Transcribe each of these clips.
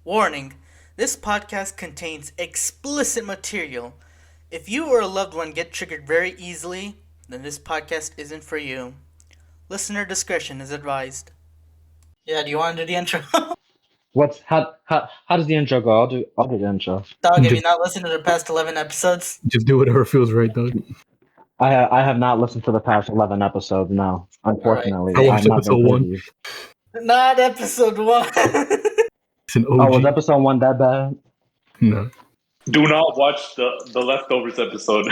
Warning: this podcast contains explicit material. If you or a loved one get triggered very easily, then this podcast isn't for you. Listener discretion is advised. Yeah, do you want to do the intro? How does the intro go? I'll do the intro. Dog, have you Just, not listened to the past 11 episodes? just do whatever feels right, dog. I have not listened to the past 11 episodes. No, unfortunately, I watched I've not episode been one. privy. Not episode 1. It's an Oh, OG. was episode 1 that bad? No. Do not watch the leftovers episode.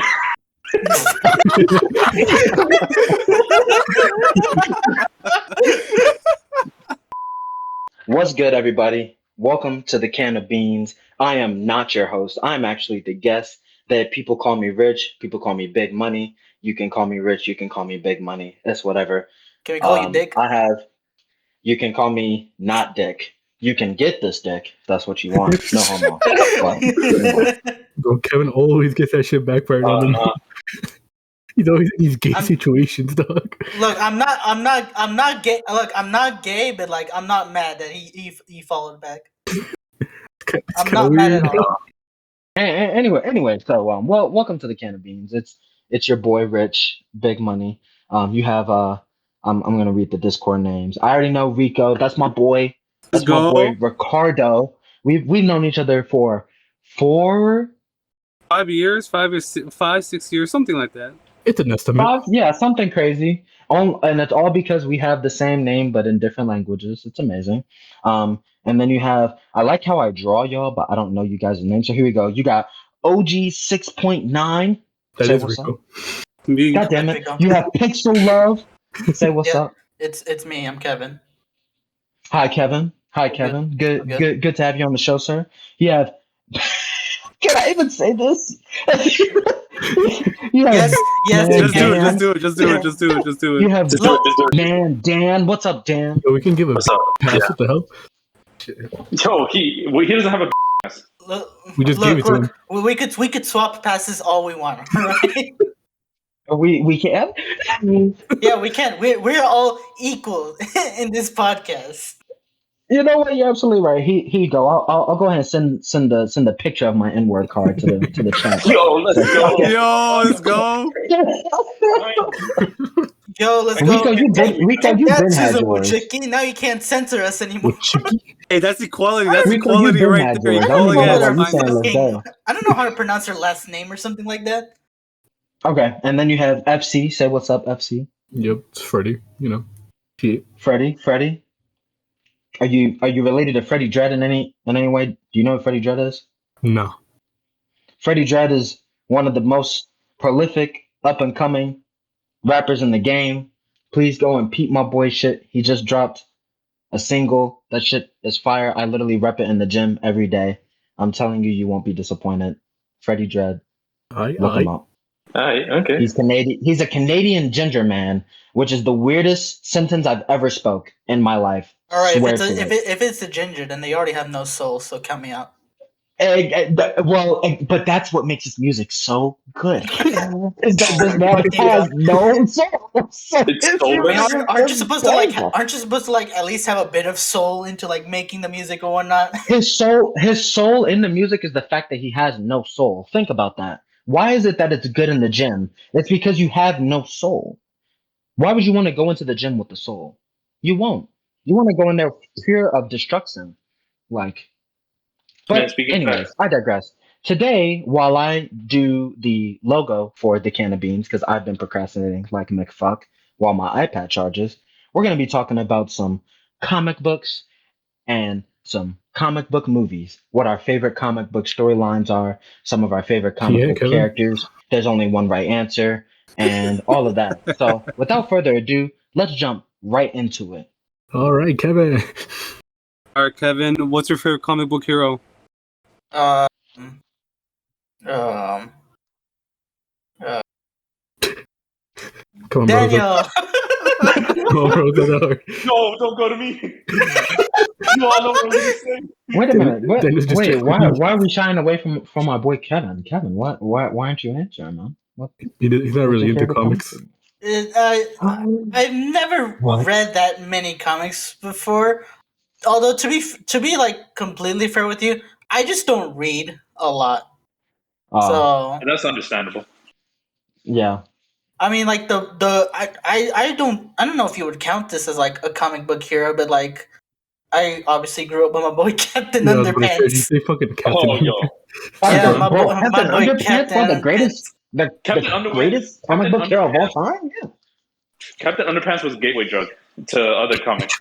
What's good, everybody? Welcome to the Can of Beans. I am not your host. I'm actually the guest that people call me Rich. People call me Big Money. You can call me Rich. You can call me Big Money. It's whatever. Can we call you Dick? You can call me not Dick. You can get this dick if that's what you want. No homo. Bro, Kevin always gets that shit backfired on him. He's always in these gay situations, dog. Look, I'm not gay. Look, I'm not gay, but like, I'm not mad that he followed back. I'm not mad at all. Anyway, so welcome to the Can of Beans. It's your boy Rich, Big Money. You have I'm gonna read the Discord names. I already know Rico. That's my boy. That's my boy Ricardo. We've known each other for 5 years, 6 years, something like that. It's an estimate. yeah, something crazy. And it's all because we have the same name but in different languages. It's amazing. And then you have, I like how I draw y'all, but I don't know you guys' names. So here we go. You got OG 6.9. That Say is what's Rico. up. Me. God damn it. You have Pixel Love. Say what's Yeah. up. It's me. I'm Kevin. Hi, Kevin. Good to have you on the show, sir. You have. Can I even say this? You have Yes, Man, you Just do it, Dan. just do it. You have Just do it, just do it. man, Dan. What's up, Dan? Yo, we can give a What's up? pass. What the hell? Yo, he doesn't have a ass. Look, We just gave it to him. we could swap passes all we want, right? We can. Yeah, we can. We're all equal in this podcast. You know what? You're absolutely right. Here you go. I'll go ahead and send the picture of my N-word card to the chat. Yo, let's go. Yo, let's go. Yo, let's go. Rico, you've been That's had just a yours. Wojcicki. Now you can't censor us anymore. Hey, that's equality. That's Rico, equality you've been right had there. yours. I don't don't know know what why I'm you saying let's go. I don't know how to pronounce her last name or something like that. Okay, and then you have FC. Say what's up, FC. Yep, it's Freddy. You know. He, Freddie. Are you related to Freddie Dredd in any way? Do you know what Freddie Dredd is? no. Freddie Dredd is one of the most prolific up and coming rappers in the game. Please go and peep my boy shit. He just dropped a single. That shit is fire. I literally rep it in the gym every day. I'm telling you, you won't be disappointed. Freddie Dredd, look him up. Alright, okay. He's Canadian. He's a Canadian ginger man, which is the weirdest sentence I've ever spoke in my life. All right, Swear if to it. if it's a ginger, then they already have no soul. So count me out. But that's what makes his music so good. Is that this man has no soul. It's soulless. Aren't you supposed to like? Aren't you supposed to like at least have a bit of soul into like making the music or whatnot? His soul in the music is the fact that he has no soul. Think about that. Why is it that it's good in the gym? It's because you have no soul. Why would you want to go into the gym with the soul? You won't. You want to go in there pure of destruction. Like, Man, but speaking anyways, facts. I digress. Today, while I do the logo for the Can of Beans, because I've been procrastinating like McFuck while my iPad charges, we're going to be talking about some comic books and some comic book movies, what our favorite comic book storylines are, some of our favorite comic book Kevin. characters. There's only one right answer, and all of that. So, without further ado, let's jump right into it. All right, Kevin. All right, Kevin. What's your favorite comic book hero? Um. Come on, bro. Daniel. Come on, bro. No, don't go to me. You all know what I'm gonna say. Wait a minute. Dennis just Wait, checked. why are we shying away from our boy Kevin? Kevin, why aren't you answering, man? What? He's not really into What's your favorite comics. comic? I've never What? read that many comics before. Although to be like completely fair with you, I just don't read a lot. So And that's understandable. yeah. I mean, like I don't know if you would count this as like a comic book hero, but like I obviously grew up with my boy Captain Yeah, I was gonna say, did you Underpants. say fucking Captain? Oh, yo. Yeah, Bro, my Captain boy Underpants, Captain one of the Underpants. Captain greatest comic book hero of all time. Yeah. Captain Underpants was a gateway drug to other comics.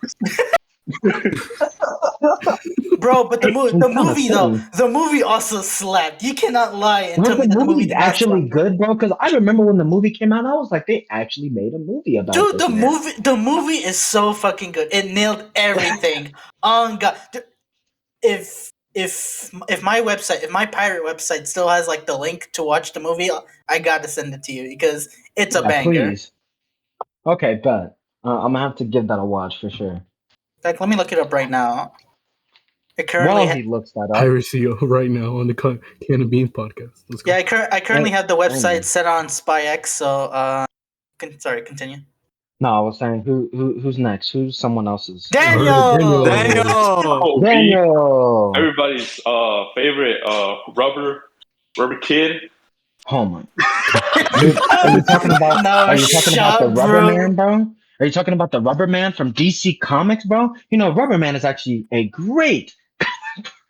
Bro, but the kinda movie though, silly. the movie also slapped. You cannot lie and tell Was me the that the movie movie did not actually slap. good, bro? Because I remember when the movie came out, I was like, they actually made a movie about Dude, this man. the movie is so fucking good. It nailed everything. Oh God, if my website, if my pirate website still has like the link to watch the movie, I gotta send it to you because it's a Yeah, banger. please. Okay, bet. I'm gonna have to give that a watch for sure. Like, let me look it up right now. It currently, While he looks that up, Piracy right now on the Can of Beans podcast. Let's go. yeah, I currently have the website Anyway. set on SpyX. So, sorry, continue. No, I was saying who's next? Who's someone else's? Daniel. Daniel. Oh, Daniel. everybody's favorite rubber kid. Oh my. Dude, are you talking about? No, Are you talking about the shut, Rubber bro. Man, bro? Are you talking about the Rubber Man from DC Comics, bro? You know, Rubber Man is actually a great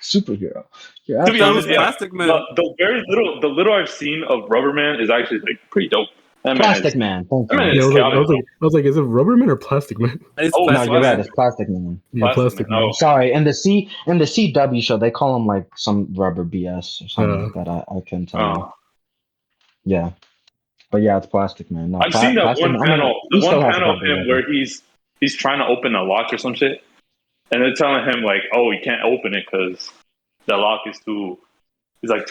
superhero. You're To be That absolutely was honest, yeah, Plastic Man. the little I've seen of Rubber Man is actually like pretty dope. That man Plastic is, Man. Thank that man you. Yeah, is chaotic. I was like, is it Rubberman or Plastic Man? It's Oh, No, Plastic you're right. Man. It's Plastic Man. Yeah, Plastic Man. Oh, Sorry, in the CW show, they call him like some rubber BS or something like that. I couldn't tell you. oh. Yeah, but yeah, it's Plastic Man. No, I've seen that Plastic one Man. I panel, mean, he the one still has a panel of rubber him leather. where he's trying to open a lock or some shit, and they're telling him like, oh, you can't open it because the lock is too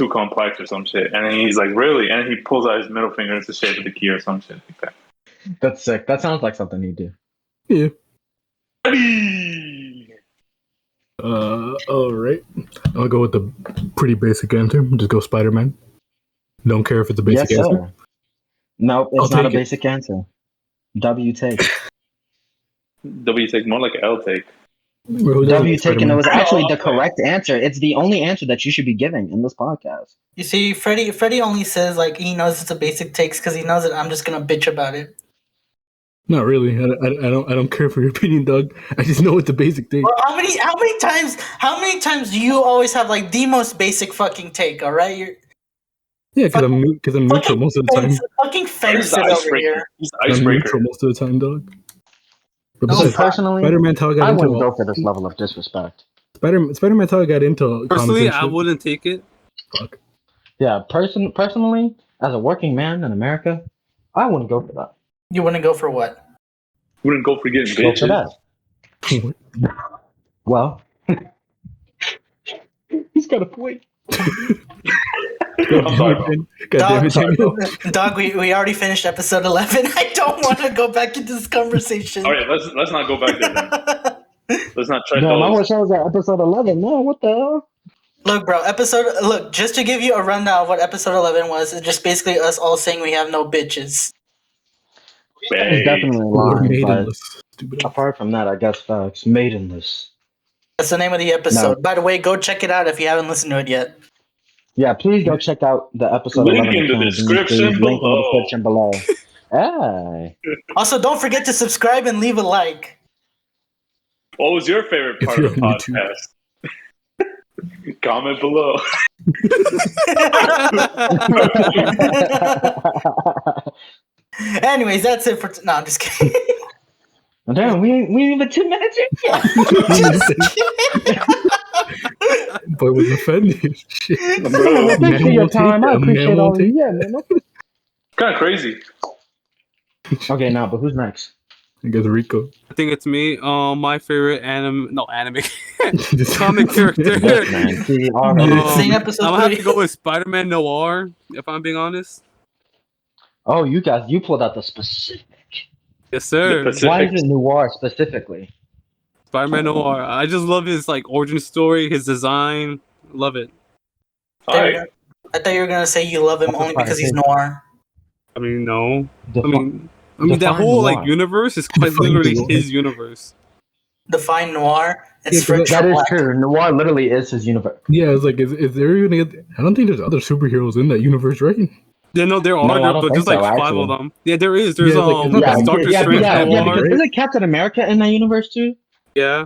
complex or some shit, and then he's like, really, and he pulls out his middle finger into the shape of the key or some shit like that. That's sick. That sounds like something he'd do. Yeah. Ready? All right. I'll go with the pretty basic answer. Just go Spider Man. Don't care if it's a basic Yes, answer. sir. No, it's I'll not a take it. basic answer. W take. W take more like L take. Who doesn't W like take, and it Spider-Man? was actually the okay. correct answer. It's the only answer that you should be giving in this podcast. You see, Freddie only says like he knows it's a basic takes because he knows that I'm just gonna bitch about it. Not really. I don't care for your opinion, Doug. I just know it's a basic thing. Well, how many times do you always have like the most basic fucking take? All right, you're Yeah, because I'm neutral most of the time. fucking He's fence the it over icebreaker. here. He's the I'm icebreaker. neutral most of the time, Doug. But No, So besides, personally, Spider-Man's how I got I into wouldn't go for this level of disrespect. Spider-Man's how I got into Personally, comics I and shit. wouldn't take it. Fuck. Yeah, personally, as a working man in America, I wouldn't go for that. You wouldn't go for what? Wouldn't go for getting Go for bitches. that. Well, he's got a point. I'm sorry, bro. God damn it, Sorry, Daniel. bro. Dog, we already finished episode 11. I don't want to go back into this conversation. All right, let's not go back there then. Let's not tread Damn, I those. wish I was at episode 11. No, what the hell? Look, bro, look, just to give you a rundown of what episode 11 was, it's just basically us all saying we have no bitches. He's Hey. definitely We're lying, but maidenless. Stupid. apart from that, I guess facts. Maidenless. That's the name of the episode. No. By the way, go check it out if you haven't listened to it yet. Yeah, please go check out the episode Link 11. in the of Can of Beans, description please. Link in the below. description below. Hey. Also, don't forget to subscribe and leave a like. What was your favorite If part you're of the on YouTube. podcast? Comment below. Anyways, that's it for. No, I'm just kidding. Damn, we ain't even 2 minutes in. Boy was offended. Shit. Well, thanks for Man your will take time. it. I A man appreciate will all of take you. Yeah, man. Okay. Kind of crazy. Okay, now, but who's next? I guess Rico. I think it's me. My favorite anime comic character. Yes, man. See, already. Sing episode I'm gonna have 3. to go with Spider-Man Noir, if I'm being honest. Oh, you pulled out the specific. Yes, sir. The Why Pacific. is it noir specifically? Spider-Man Noir. I just love his like origin story, his design. Love it. All right. I thought you were gonna say you love him only because he's noir. I mean, no. Defi- I mean that define whole like noir. universe is quite Define literally noir. his universe. define noir. It's Yeah, 'cause French That for is black. true. Noir literally is his universe. Yeah, it's like, is there even? I don't think there's other superheroes in that universe, right? Yeah, no, there No, are. I There, don't but think there's like so, 5 of actually. them. Yeah, there is. There's Yeah, it's like, it's not Yeah, that Doctor yeah, Strange Marvel, yeah, Noir. because right? isn't Captain America in that universe too? Yeah.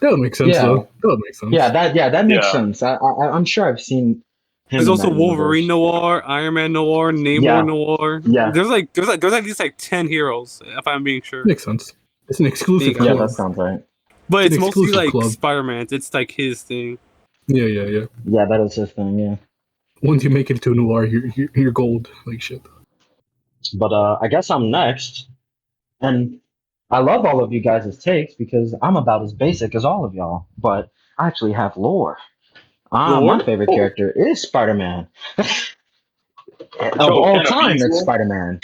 That would make sense, Yeah. though. That would make sense. That makes Yeah. sense. I'm sure I've seen him There's in also that Wolverine universe. Noir, Iron Man Noir, Namor Yeah, Noir. yeah, There's at least like 10 heroes, if I'm being sure. Makes sense. It's an exclusive Yeah, yeah. club. That sounds right. But It's it's an mostly exclusive like club. Spider-Man's. It's like his thing. Yeah. Yeah, that is his thing. Yeah, Once you make it to a noir, you're gold. Like shit. but I guess I'm next, and I love all of you guys' takes because I'm about as basic as all of y'all, but I actually have lore. My Lore? favorite Oh, character is Spider-Man. Of yo, all can a time, beast it's roll? Spider-Man.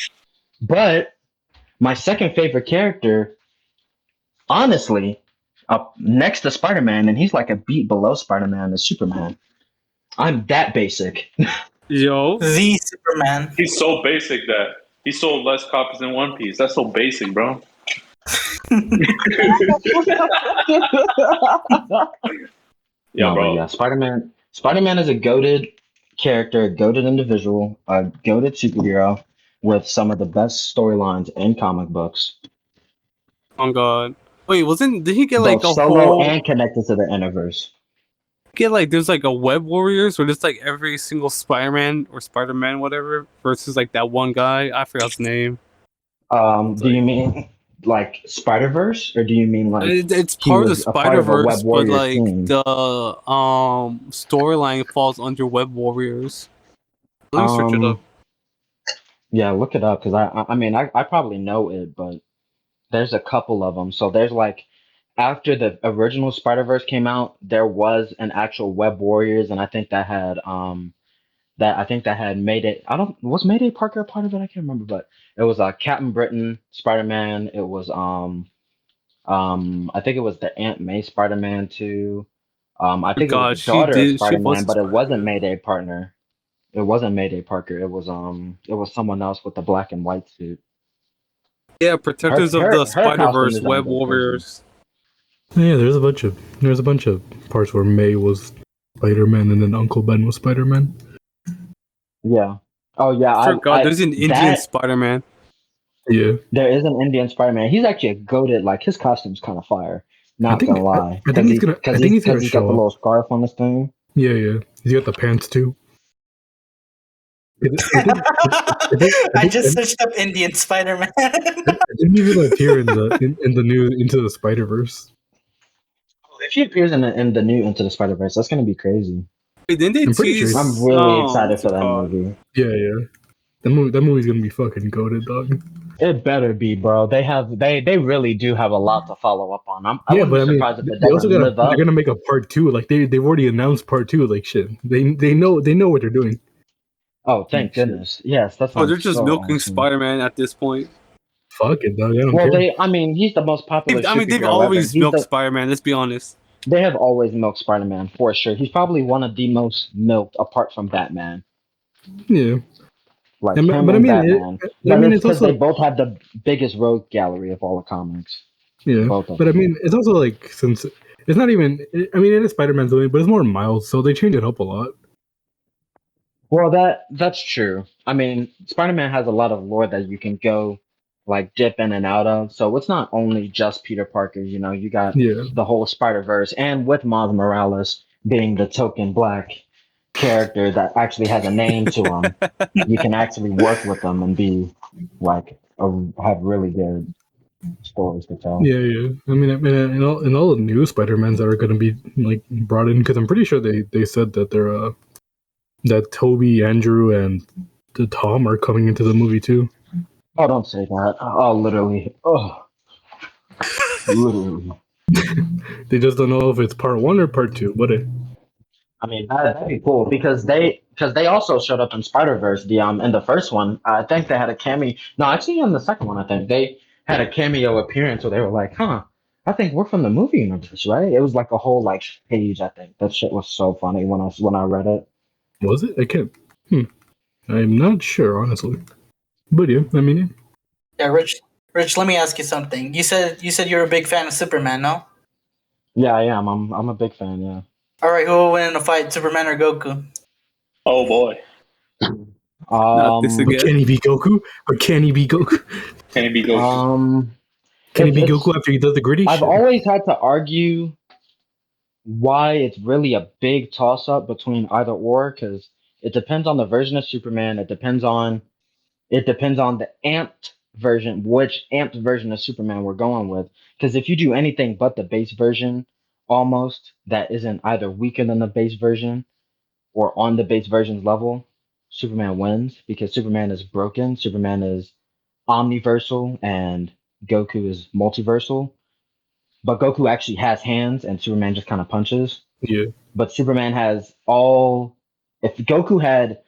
But my second favorite character, honestly, up next to Spider-Man, and he's like a beat below Spider-Man, is Superman. I'm that basic. Yo. The Superman. He's so basic that he sold less copies than One Piece. That's so basic, bro. Yeah, No, but bro. yeah, Spider-Man. Spider-Man is a goated character, a goated individual, a goated superhero with some of the best storylines in comic books, Oh god. Wait, did he get like both a solo whole and connected to the universe. get like there's like a Web Warriors where there's like every single Spider-Man or Spider-Man whatever versus like that one guy, I forgot his name. It's Do you like mean like Spider-Verse, or do you mean like it's he part of the was a part of a Web Spider-Verse, but Warriors like team? the storyline falls under Web Warriors. Let me search it up. Um, yeah, look it up because I mean I probably know it, but there's a couple of them. So there's like after the original Spider-Verse came out, there was an actual Web Warriors, and I think that had Mayday. I don't was Mayday Parker a part of it? I can't remember, but it was Captain Britain, Spider-Man. It was I think it was the Aunt May Spider-Man too. I Oh think it was the god, she daughter of did. She Spider-Man, was a but it wasn't Spider-Man. Mayday partner. It wasn't Mayday Parker. It was someone else with the black and white suit. Yeah, Protectors of the Her costume Spider-Verse, design Web was crazy. Warriors. Yeah, there's a bunch of parts where May was Spider-Man and then Uncle Ben was Spider-Man. Yeah. Oh yeah. I forgot there's an Indian That Spider-Man. Yeah, there is an Indian Spider-Man. He's actually a goated. Like his costume's kind of fire. I Not think gonna lie, I think he's gonna I think he's because gonna he's got the show up. little scarf on his thing. Yeah. He's got the pants too. I just searched up Indian Spider-Man. I think he's gonna appear in the new Into the Spider-Verse. If he appears in the new Into the Spider-Verse, that's gonna be crazy. Wait, didn't they I'm pretty sure tease? I'm really excited what's for it that called? movie. Yeah. That movie's gonna be fucking goated, dog. It better be, bro. They really do have a lot to follow up on. I Yeah, wouldn't but be I mean, surprised if it they also doesn't live they're up. gonna make a part 2. Like they've already announced part 2. Like shit, they know what they're doing. Oh, thank Shit. goodness. Yes, that Oh, sounds they're just so milking awesome. Spider-Man at this point. Fuck it, dog. I don't Well, care. I mean, he's the most popular I mean, they've superhero ever. always milked Spider-Man. Let's be honest. They have always milked Spider-Man for sure. He's probably one of the most milked apart from Batman. Yeah, Like and, him but I and mean, Batman. I mean, It's it's because they also both have the biggest rogue gallery of all the comics. yeah. Both of But I them. mean, it's also like since it's not even. I mean, it is Spider-Man's movie, but it's more mild, so they change it up a lot. Well, that's true. I mean, Spider-Man has a lot of lore that you can go like dip in and out of. So it's not only just Peter Parker. You know, you got Yeah, the whole Spider-Verse, and with Miles Morales being the token black character that actually has a name to him, you can actually work with them and be like have really good stories to tell. yeah. I mean, in all the new Spider-Mans that are going to be like brought in, because I'm pretty sure they said that they're that Toby, Andrew, and the Tom are coming into the movie too. Oh, don't say that. Oh, literally. Oh, literally. They just don't know if it's part 1 or part 2. But I mean, that'd be cool because they also showed up in Spider Verse. The in the first one, I think they had a cameo. No, actually, in the second one, I think they had a cameo appearance where they were like, "Huh, I think we're from the movie universe, right?" It was like a whole like page. I think that shit was so funny when I read it. was it? I can't. I'm not sure, honestly. But yeah, I mean, Yeah, Rich. Rich, let me ask you something. You said you're a big fan of Superman, no? Yeah, I am. I'm a big fan. Yeah. All right, who will win in a fight, Superman or Goku? Oh boy, Not this But can again. he be Goku? Or can he be Goku? can it be Goku? Um, Can he be it's. Goku after he does the gritty I've shit? always had to argue why it's really a big toss up between either or because it depends on the version of Superman. It depends on the amped version, which amped version of Superman we're going with. Because if you do anything but the base version, almost that isn't either weaker than the base version or on the base version's level, Superman wins because Superman is broken. Superman is omniversal and Goku is multiversal. But Goku actually has hands and Superman just kind of punches. Yeah. But Superman has all. If Goku had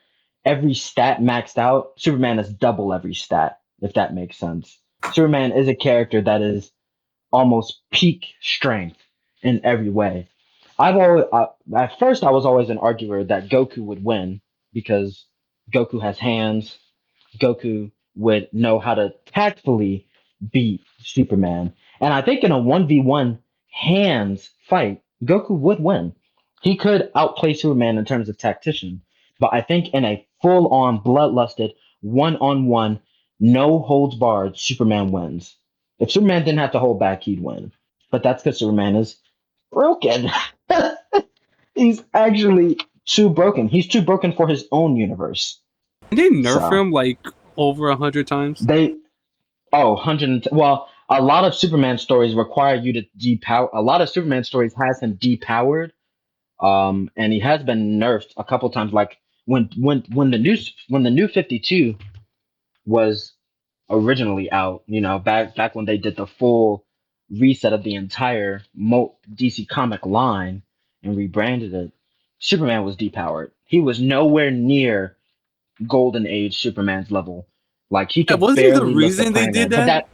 every stat maxed out, Superman has double every stat, if that makes sense. Superman is a character that is almost peak strength in every way. At first I was always an arguer that Goku would win because Goku has hands. Goku would know how to tactfully beat Superman. And I think in a 1v1 hands fight, Goku would win. He could outplay Superman in terms of tactician. But I think in a full on bloodlusted one on one, no holds barred, Superman wins. If Superman didn't have to hold back, he'd win. But that's because Superman is broken. He's actually too broken. He's too broken for his own universe. Did they nerf So him like over 100 times? they 100. Well, a lot of Superman stories require you to depower. A lot of Superman stories has him depowered. And he has been nerfed a couple times. Like when the new 52 was originally out, back when they did the full reset of the entire DC comic line and rebranded it, Superman was depowered. He was nowhere near Golden Age Superman's level. Like he That could wasn't the barely lift the reason they did planet. But that. that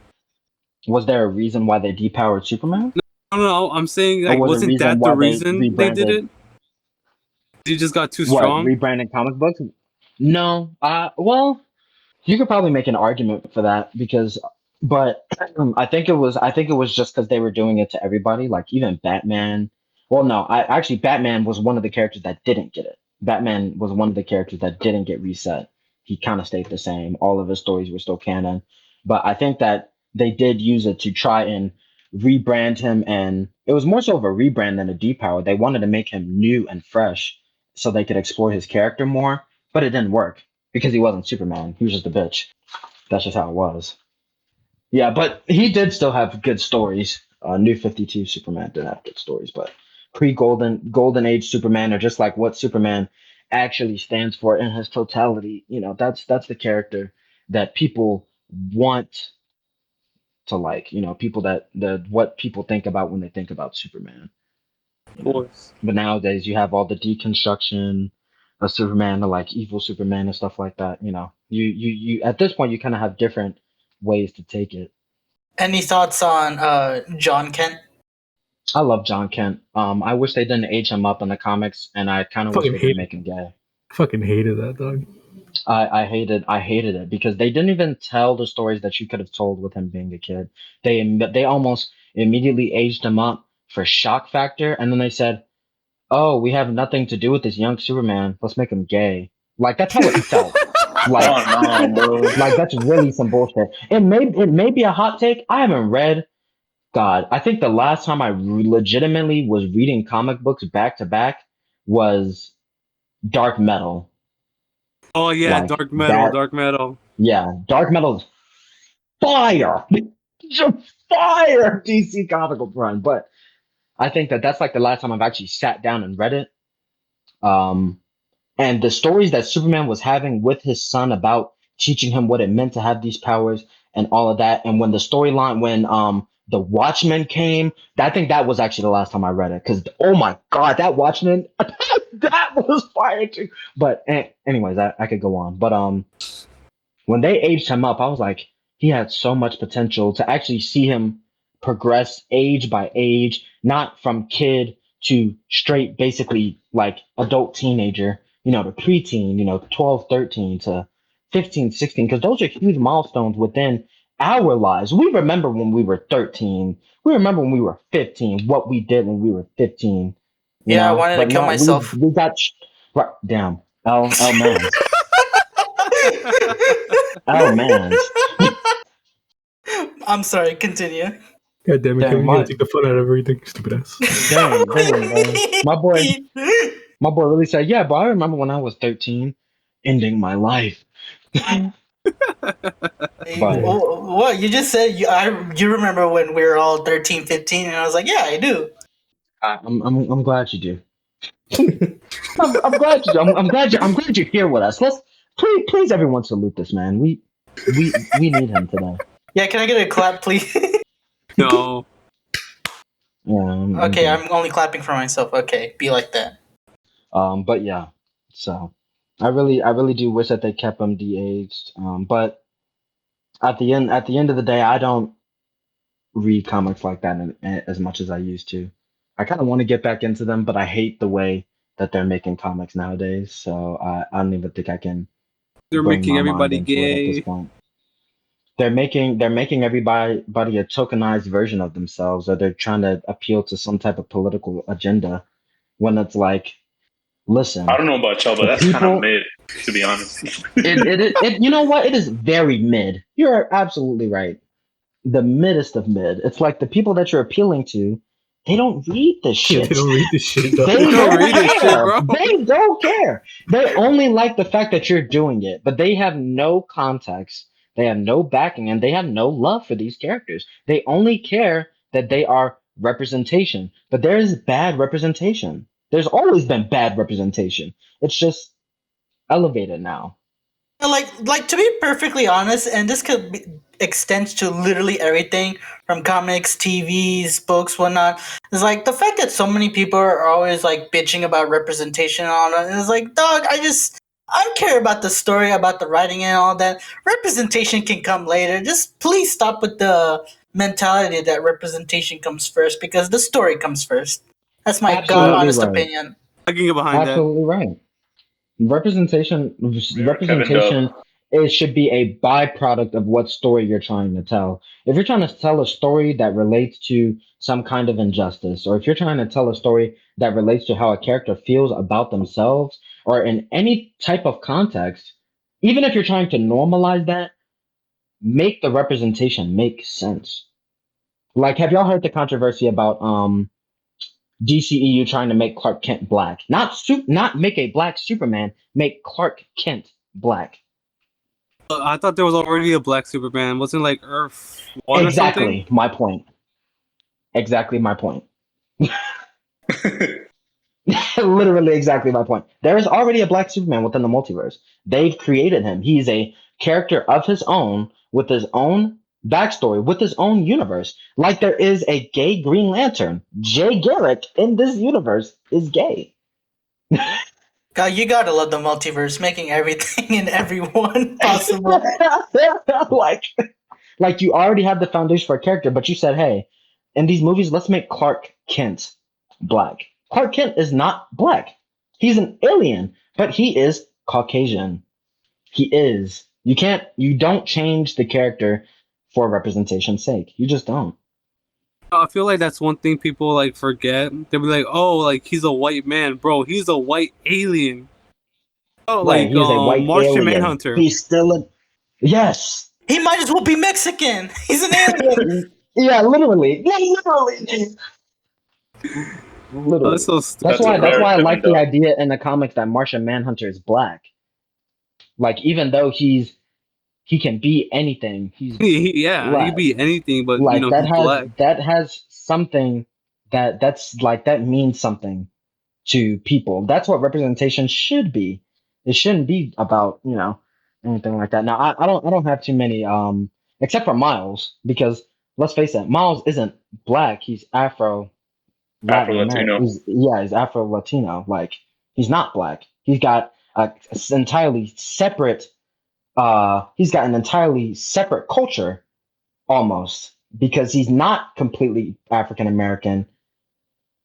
was there a reason why they depowered Superman, No, I'm saying or like, was a wasn't reason that the why they reason they did rebranded it? He just got too what strong. rebranded comic books? No, well, you could probably make an argument for that but I think it was just because they were doing it to everybody, like even Batman. Well, no, Batman was one of the characters that didn't get it. Batman was one of the characters that didn't get reset. He kind of stayed the same. All of his stories were still canon, but I think that they did use it to try and rebrand him, and it was more so of a rebrand than a depower. They wanted to make him new and fresh so they could explore his character more, but it didn't work because he wasn't Superman. He was just a bitch. That's just how it was. Yeah, but he did still have good stories. New 52 Superman did have good stories, but pre Golden Age Superman, or just like what Superman actually stands for in his totality, that's the character that people want to like. People that the what people think about when they think about Superman. Of You know. course. But nowadays you have all the deconstruction of Superman to like evil Superman and stuff like that. You at this point you kind of have different ways to take it. Any thoughts on John Kent? I love John Kent. I wish they didn't age him up in the comics, and I kind of wish Fucking they didn't hated. make him gay. Fucking hated that dog. I hated it because they didn't even tell the stories that you could have told with him being a kid. They almost immediately aged him up for shock factor, and then they said, "Oh, we have nothing to do with this young Superman. Let's make him gay." Like that's how it felt. Like, Oh no, bro. like that's really some bullshit. It may be a hot take. I haven't read. God, I think the last time I legitimately was reading comic books back to back was Dark Metal. Oh yeah, Like dark metal, that. dark metal. Yeah, Dark Metal is fire. Just fire DC comic book run. But I think that that's like the last time I've actually sat down and read it. Um, and the stories that Superman was having with his son about teaching him what it meant to have these powers and all of that. And when the Watchmen came, I think that was actually the last time I read it because oh my god, that Watchmen that was fire too. But anyways, I could go on. But when they aged him up, I was like, he had so much potential to actually see him progress age by age, not from kid to straight, basically like adult teenager, to preteen, 12, 13 to 15, 16, because those are huge milestones within our lives. We remember when we were 13. We remember when we were 15, what we did when we were 15, you Yeah, I know? wanted to But kill no, myself. we got right, damn. L Mans. L Mans. I'm sorry, continue. God damn it, Damn, Kevin, you gotta take the fun out of everything, stupid ass. damn, bro. My boy really said, yeah, but I remember when I was 13, ending my life. But What? You just said you remember when we were all 13, 15, and I was like, yeah, I do. I'm glad you do. I'm glad you do. I'm glad you're here with us. Let's please everyone salute this man. We need him today. Yeah, can I get a clap, please? No. Yeah, Okay, I'm only clapping for myself. Okay, be like that. But yeah, so I really do wish that they kept him de-aged. But at the end of the day, I don't read comics like that as much as I used to. I kind of want to get back into them, but I hate the way that they're making comics nowadays. So I don't even think I can They're bring making my mind everybody into it at this gay. point. They're making everybody a tokenized version of themselves, or they're trying to appeal to some type of political agenda. When it's like, I listen, don't know about y'all, but the that's kind of people. mid, to be honest. It you know what? It is very mid. You're absolutely right. The middest of mid. It's like the people that you're appealing to, they don't read this Yeah, they shit. don't read this shit, dog. They don't don't read this shit, care. bro. They don't care. They only like the fact that you're doing it, but they have no context. They have no backing, and they have no love for these characters. They only care that they are representation. But there is bad representation. There's always been bad representation. It's just elevated now. Like to be perfectly honest, and this could extend to literally everything from comics, TVs, books, whatnot. It's like the fact that so many people are always like bitching about representation and all that. It's like, dog, I don't care about the story, about the writing and all that. Representation can come later. Just please stop with the mentality that representation comes first because the story comes first. That's my god Absolutely honest right. opinion. I can get behind that. Absolutely right. Representation We are Kevin Dove. representation it should be a byproduct of what story you're trying to tell. If you're trying to tell a story that relates to some kind of injustice, or if you're trying to tell a story that relates to how a character feels about themselves, or in any type of context, even if you're trying to normalize that, make the representation make sense. Like, have y'all heard the controversy about DCEU trying to make Clark Kent black? Not make a black Superman, make Clark Kent black. I thought there was already a black Superman. Wasn't it like Earth 1 or something? Exactly my point. Exactly my point. Literally exactly my point. There is already a black Superman within the multiverse. They've created him. He's a character of his own with his own backstory, with his own universe. Like there is a gay Green Lantern. Jay Garrick in this universe is gay. God, you gotta love the multiverse, making everything and everyone possible. like you already have the foundation for a character, but you said, hey, in these movies, let's make Clark Kent black. Clark Kent is not black. He's an alien, but he is Caucasian. He is. You don't change the character for representation's sake. You just don't. I feel like that's one thing people like forget. They'll be like, "Oh, like he's a white man, bro. He's a white alien." Oh, Right. like He is a white Martian alien. Manhunter. He's still a. Yes. He might as well be Mexican. He's an alien. Yeah, literally. Yeah, literally. Oh, Literally. that's so That's stupid. That's a why rare I Kevin like the Dove. idea in the comics that Martian Manhunter is black. Like even though he can be anything, he's Yeah, he black. could be anything, but Like he's black. that has something that's like that means something to people. That's what representation should be. It shouldn't be about, anything like that. Now I don't have too many except for Miles, because let's face it, Miles isn't black, he's Afro Afro Latin American. Latino. He's Afro Latino. Like he's not black. He's got a entirely separate he's got an entirely separate culture almost, because he's not completely African American,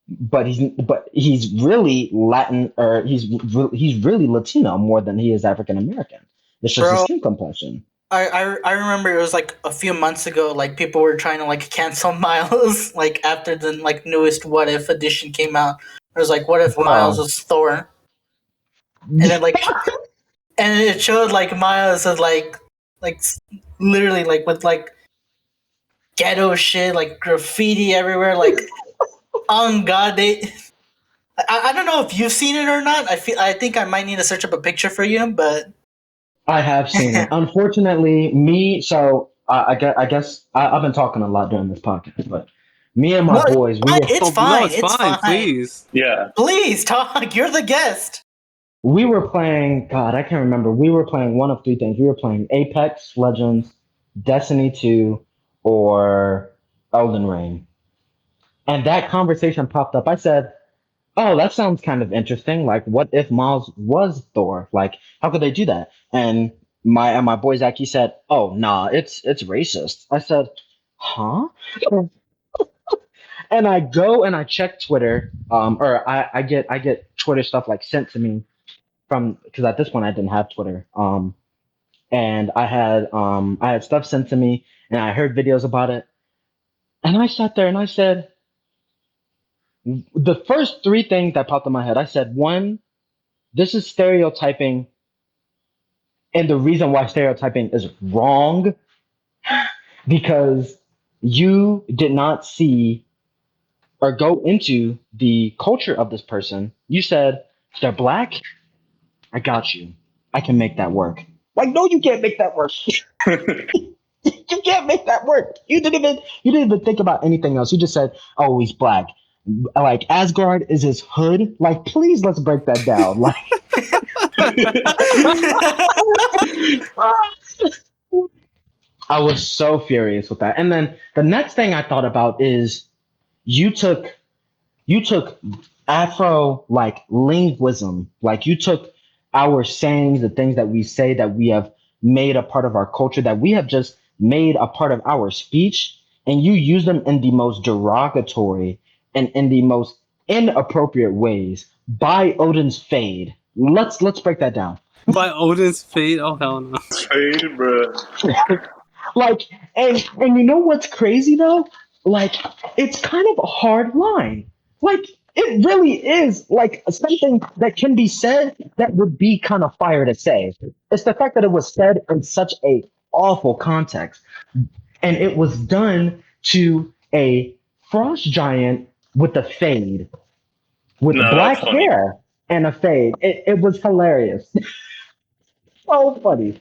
but he's really Latin, or he's really Latino more than he is African American. It's just a Bro, skin complexion. I remember it was like a few months ago, like people were trying to like cancel Miles, like after the like newest What If edition came out. It was like, what if Miles Bro. was Thor? And then like, and it showed like Miles as like literally like with like ghetto shit, like graffiti everywhere, like on God, I don't know if you've seen it or not. I think I might need to search up a picture for you, but I have seen it. Unfortunately, me. So I guess I've been talking a lot during this podcast, but me and my no, boys, it's Oh no, fine. it's It's fine. fine. Please. Yeah. Please talk. You're the guest. we were playing. God, I can't remember. We were playing one of three things. We were playing Apex Legends, Destiny 2, or Elden Ring. And that conversation popped up. I said, "Oh, that sounds kind of interesting. Like, what if Miles was Thor? Like, how could they do that?" And my boy Zach, he said, "Oh, nah, it's racist." I said, "Huh?" And I go and I check Twitter, or I get Twitter stuff like sent to me from, because at this point I didn't have Twitter, and I had stuff sent to me, and I heard videos about it, and I sat there and I said, the first three things that popped in my head, I said, one, this is stereotyping, and the reason why stereotyping is wrong, because you did not see or go into the culture of this person. You said, they're black, I got you. I can make that work. Like, no, you can't make that work. You can't make that work. You didn't even think about anything else. You just said, "Oh, he's black." Like, Asgard is his hood. Like, please, let's break that down. Like, I was so furious with that. And then the next thing I thought about is you took you took Afro like linguism, like you took our sayings, the things that we say that we have made a part of our culture, that we have just made a part of our speech, and you use them in the most derogatory and in the most inappropriate ways. By Odin's fade. Let's break that down. By Odin's fate. Oh hell no. Fade, bro. Like, and you know what's crazy though? Like, it's kind of a hard line. Like, it really is like something that can be said that would be kind of fire to say. It's the fact that it was said in such a awful context, and it was done to a frost giant with a fade, with No, that's black funny. hair and a fade. It was hilarious. So funny.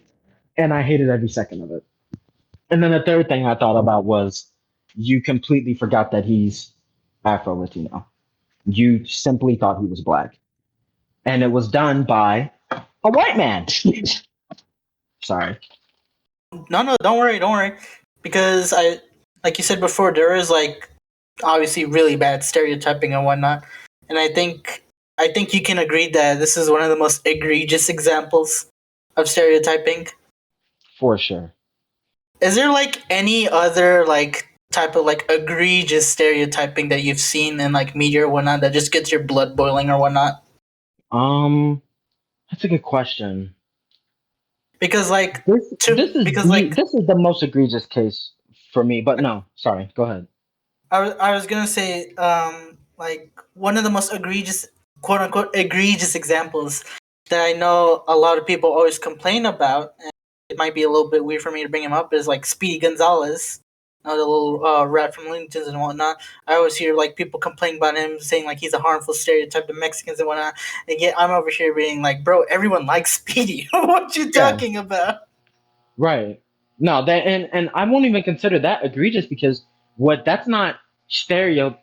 And I hated every second of it. And then the third thing I thought about was you completely forgot that he's Afro Latino. You simply thought he was black. And it was done by a white man. Sorry. No, don't worry, because like you said before, there is like obviously really bad stereotyping and whatnot, and I think you can agree that this is one of the most egregious examples of stereotyping. For sure. Is there like any other like type of like egregious stereotyping that you've seen in like media or whatnot that just gets your blood boiling or whatnot? Um, that's a good question. Because like This to because like this is the most egregious case for me, but no, sorry, go ahead. I was gonna say like one of the most egregious quote unquote egregious examples that I know a lot of people always complain about, and it might be a little bit weird for me to bring him up, is like Speedy Gonzalez, the little rat from Looney Tunes and whatnot. I always hear like people complain about him, saying like he's a harmful stereotype to Mexicans and whatnot. And yet I'm over here being like, bro, everyone likes Speedy. What you Yeah. talking about? Right. No, that and I won't even consider that egregious because what that's not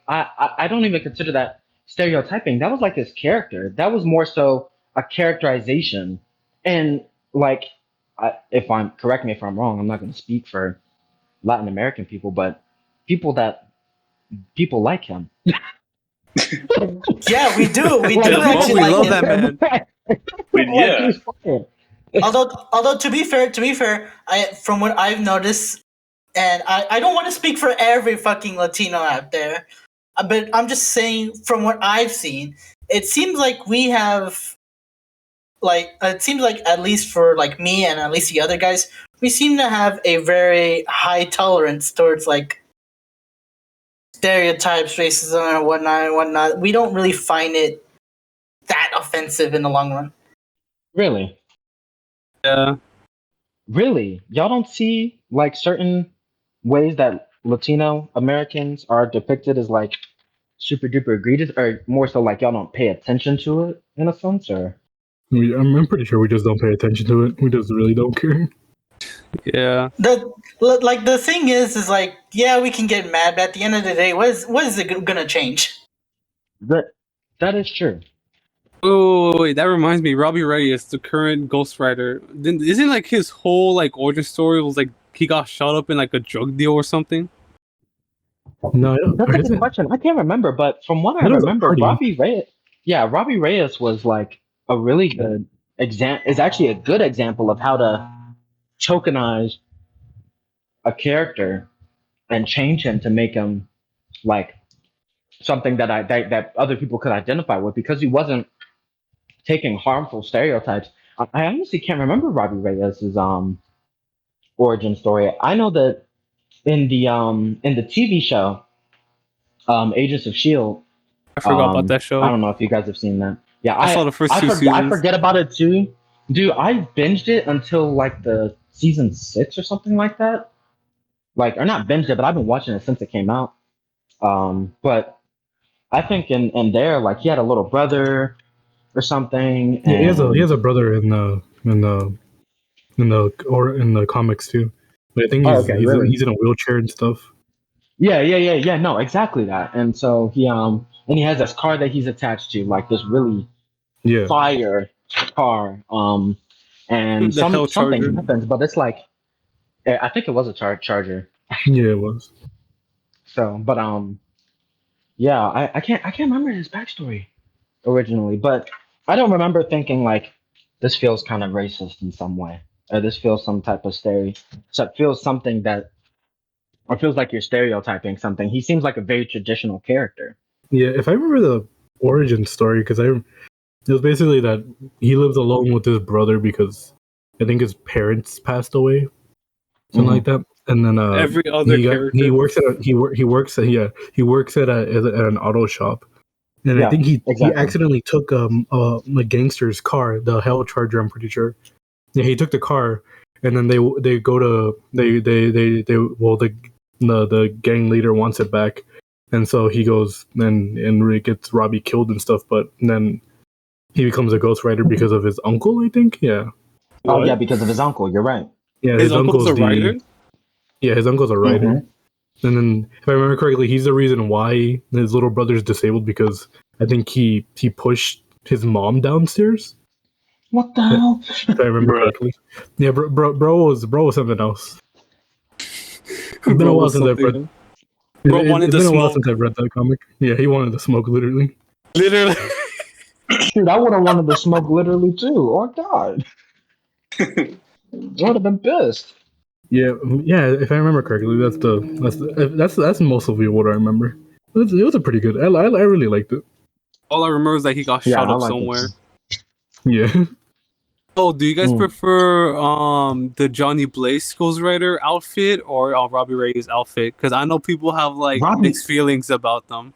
I don't even consider that stereotyping. That was like his character. That was more so a characterization. And like if I'm correct me if I'm wrong, I'm not going to speak for Latin American people, but people that people like him. Yeah, we do. We Like, do Yeah, actually we like love him. that man. Like, Yeah. he's fine. Although to be fair, I from what I've noticed, and I don't want to speak for every fucking Latino out there, but I'm just saying from what I've seen, it seems like we have like it seems like at least for like me and at least the other guys, we seem to have a very high tolerance towards like stereotypes, racism, and whatnot. We don't really find it that offensive in the long run. Really? Yeah. Really? Y'all don't see like certain ways that Latino Americans are depicted as like super duper egregious, or more so like y'all don't pay attention to it in a sense, or? I'm pretty sure we just don't pay attention to it. We just really don't care. Yeah. The thing is like, yeah, we can get mad, but at the end of the day, what is it gonna change? That is true. Oh, wait, that reminds me. Robbie Reyes, the current Ghost Rider, isn't like his whole like origin story was like he got shot up in like a drug deal or something? No, That's a good question. I can't remember, but from what I It was a remember, party. Robbie Reyes was like a really good is actually a good example of how to tokenize a character and change him to make him like something that other people could identify with, because he wasn't taking harmful stereotypes. I honestly can't remember Robbie Reyes's origin story. I know that in the TV show Agents of Shield. I forgot about that show. I don't know if you guys have seen that. Yeah, I saw the first two I seasons. forget about it too, dude. I binged it until like the season 6 or something like that. Like, or not binged it, but I've been watching it since it came out. But I think in there, like, he had a little brother or something. Yeah, And he has a brother in the comics too. But I think really? he's in a wheelchair and stuff. Yeah. No, exactly that. And so he has this car that he's attached to, like this really fire car. And something happens, but it's like, I think it was a charger. Yeah, it was. So, but yeah, I can't remember his backstory originally, but I don't remember thinking like this feels kind of racist in some way, or this feels some type of so it feels something that, or feels like you're stereotyping something. He seems like a very traditional character. Yeah, if I remember the origin story, because it was basically that he lives alone with his brother because I think his parents passed away, something like that. And then every other character he works at an auto shop, and I think he accidentally took a gangster's car, the Hell Charger. I'm pretty sure. Yeah, he took the car, and then the gang leader wants it back, and so he goes and gets Robbie killed and stuff. But then he becomes a Ghost Rider because of his uncle, I think. Yeah. Oh yeah, because of his uncle. You're right. Yeah, his uncle's a writer. Yeah, his uncle's a writer. Mm-hmm. And then, if I remember correctly, he's the reason why his little brother's disabled, because I think he pushed his mom downstairs. What the hell? If I remember correctly. Yeah, bro was something else. It's been a while since I've read. Bro wanted to smoke. Since I've read that comic. Yeah, he wanted to smoke literally. Dude, I would have wanted to smoke literally too. Oh God, I would have been pissed. Yeah. If I remember correctly, that's most of what I remember. It was a pretty good. I really liked it. All I remember is that he got shot up somewhere. Yeah. Oh, do you guys prefer the Johnny Blaze Ghost Rider outfit or Robbie Reyes outfit? Because I know people have like mixed feelings about them.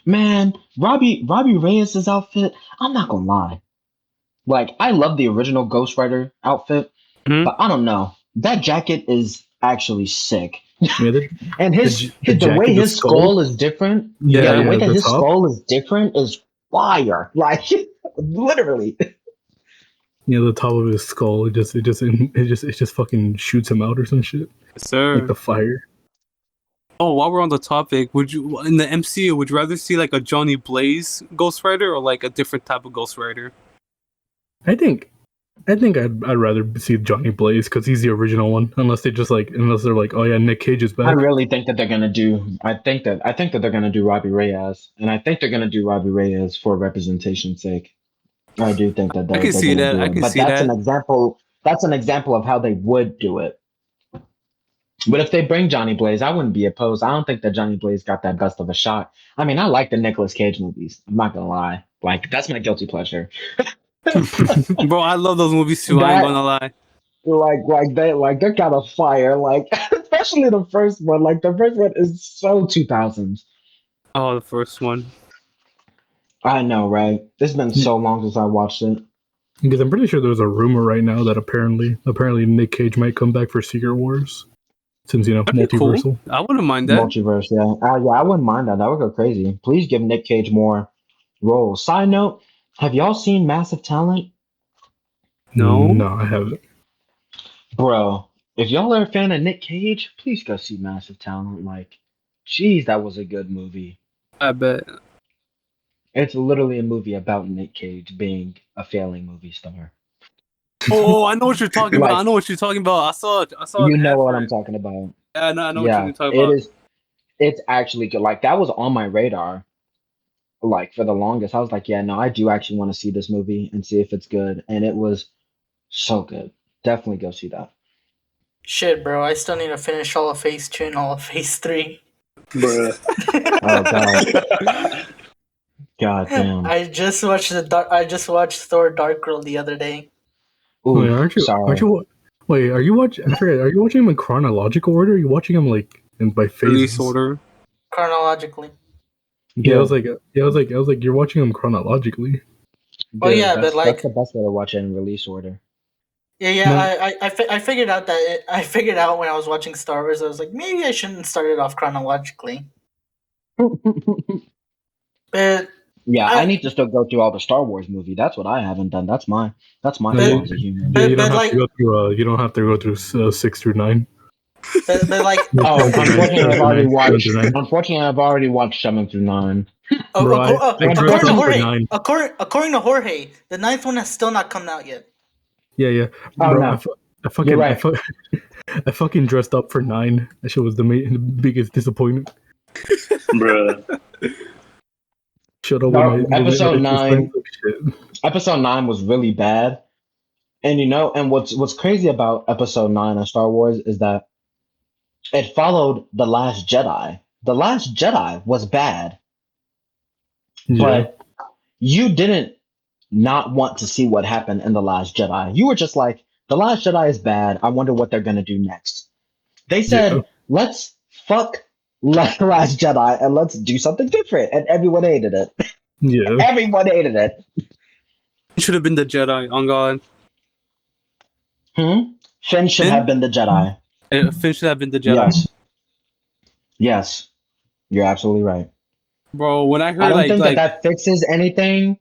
Man, Robbie Reyes' outfit, I'm not gonna lie. Like, I love the original Ghost Rider outfit, but I don't know. That jacket is actually sick. Yeah, and the way his skull is different. Yeah, the way that his skull is different is fire. Like, literally. Yeah, the top of his skull, it just fucking shoots him out or some shit. Yes, sir. Like the fire. Oh, while we're on the topic, would you in the MCU would you rather see like a Johnny Blaze Ghost Rider or like a different type of Ghost Rider? I think I'd rather see Johnny Blaze because he's the original one. Unless they're like, oh yeah, Nick Cage is back. I really think that they're gonna do. I think that they're gonna do Robbie Reyes, and I think they're gonna do Robbie Reyes for representation's sake. I do think that. I can see that. But that's an example. That's an example of how they would do it. But if they bring Johnny Blaze, I wouldn't be opposed. I don't think that Johnny Blaze got that best of a shot. I mean, I like the Nicolas Cage movies. I'm not gonna lie. Like, that's my guilty pleasure. Bro, I love those movies too. I ain't gonna lie. they're kind of fire. Like especially the first one. Like the first one is so 2000s. Oh, the first one. I know, right? It's been so long since I watched it. Because I'm pretty sure there's a rumor right now that apparently Nick Cage might come back for Secret Wars, since That'd be multiversal. cool. I wouldn't mind that. Multiverse, yeah. Yeah, I wouldn't mind that. That would go crazy. Please give Nick Cage more roles. Side note: have y'all seen Massive Talent? No, I haven't. Bro, if y'all are a fan of Nick Cage, please go see Massive Talent. Like, jeez, that was a good movie. I bet. It's literally a movie about Nick Cage being a failing movie star. Oh, I know what you're talking Like, about. I know what you're talking about. I saw it. You an know ad what for I'm it. talking about. Yeah, I know what Yeah, you're talking about. it's actually good. Like, that was on my radar, like, for the longest. I was like, yeah, no, I do actually want to see this movie and see if it's good. And it was so good. Definitely go see that. Shit, bro, I still need to finish all of Phase 2 and all of Phase 3. Bruh. Oh, God. God damn. I just watched Thor: Dark World the other day. Ooh, Wait, aren't you? Wait, are you watching? I forget. Are you watching them in chronological order? Or are you watching them like by phases? Release order. Chronologically. Yeah, I was like, you're watching them chronologically. Oh, yeah, that's, but, like- that's the best way to watch it in release order. Yeah, I figured out I figured out when I was watching Star Wars, I was like, maybe I shouldn't start it off chronologically. But Yeah, I need to still go through all the Star Wars movie. That's what I haven't done. That's my No, sense of humor. Yeah, you don't but, have like- to go through. You don't have to go through 6 through 9. but like, Oh, unfortunately, I've already 7 watched. through 9. Unfortunately, I've already watched 7 through 9. Bro, I according dressed to up for Jorge, 9. according to Jorge, the 9th one has still not come out yet. Yeah. Oh, Bro, no. I fucking, You're right. I fucking dressed up for 9. That shit was the biggest disappointment. Bruh. Shut up No, when episode 9. Like, shit. Episode 9 was really bad. And and what's crazy about episode 9 of Star Wars is that it followed The Last Jedi. The Last Jedi was bad, Yeah. but you didn't not want to see what happened in The Last Jedi. You were just like, The Last Jedi is bad. I wonder what they're going to do next. They said, Yeah. let's fuck The Last Jedi and let's do something different. And everyone hated it. Yeah. Everyone hated it. It should have been the Jedi. On God. Finn should Finn? have been the Jedi. Finn should have been the Jedi. Yes. You're absolutely right. Bro, when I heard I don't like think that fixes anything.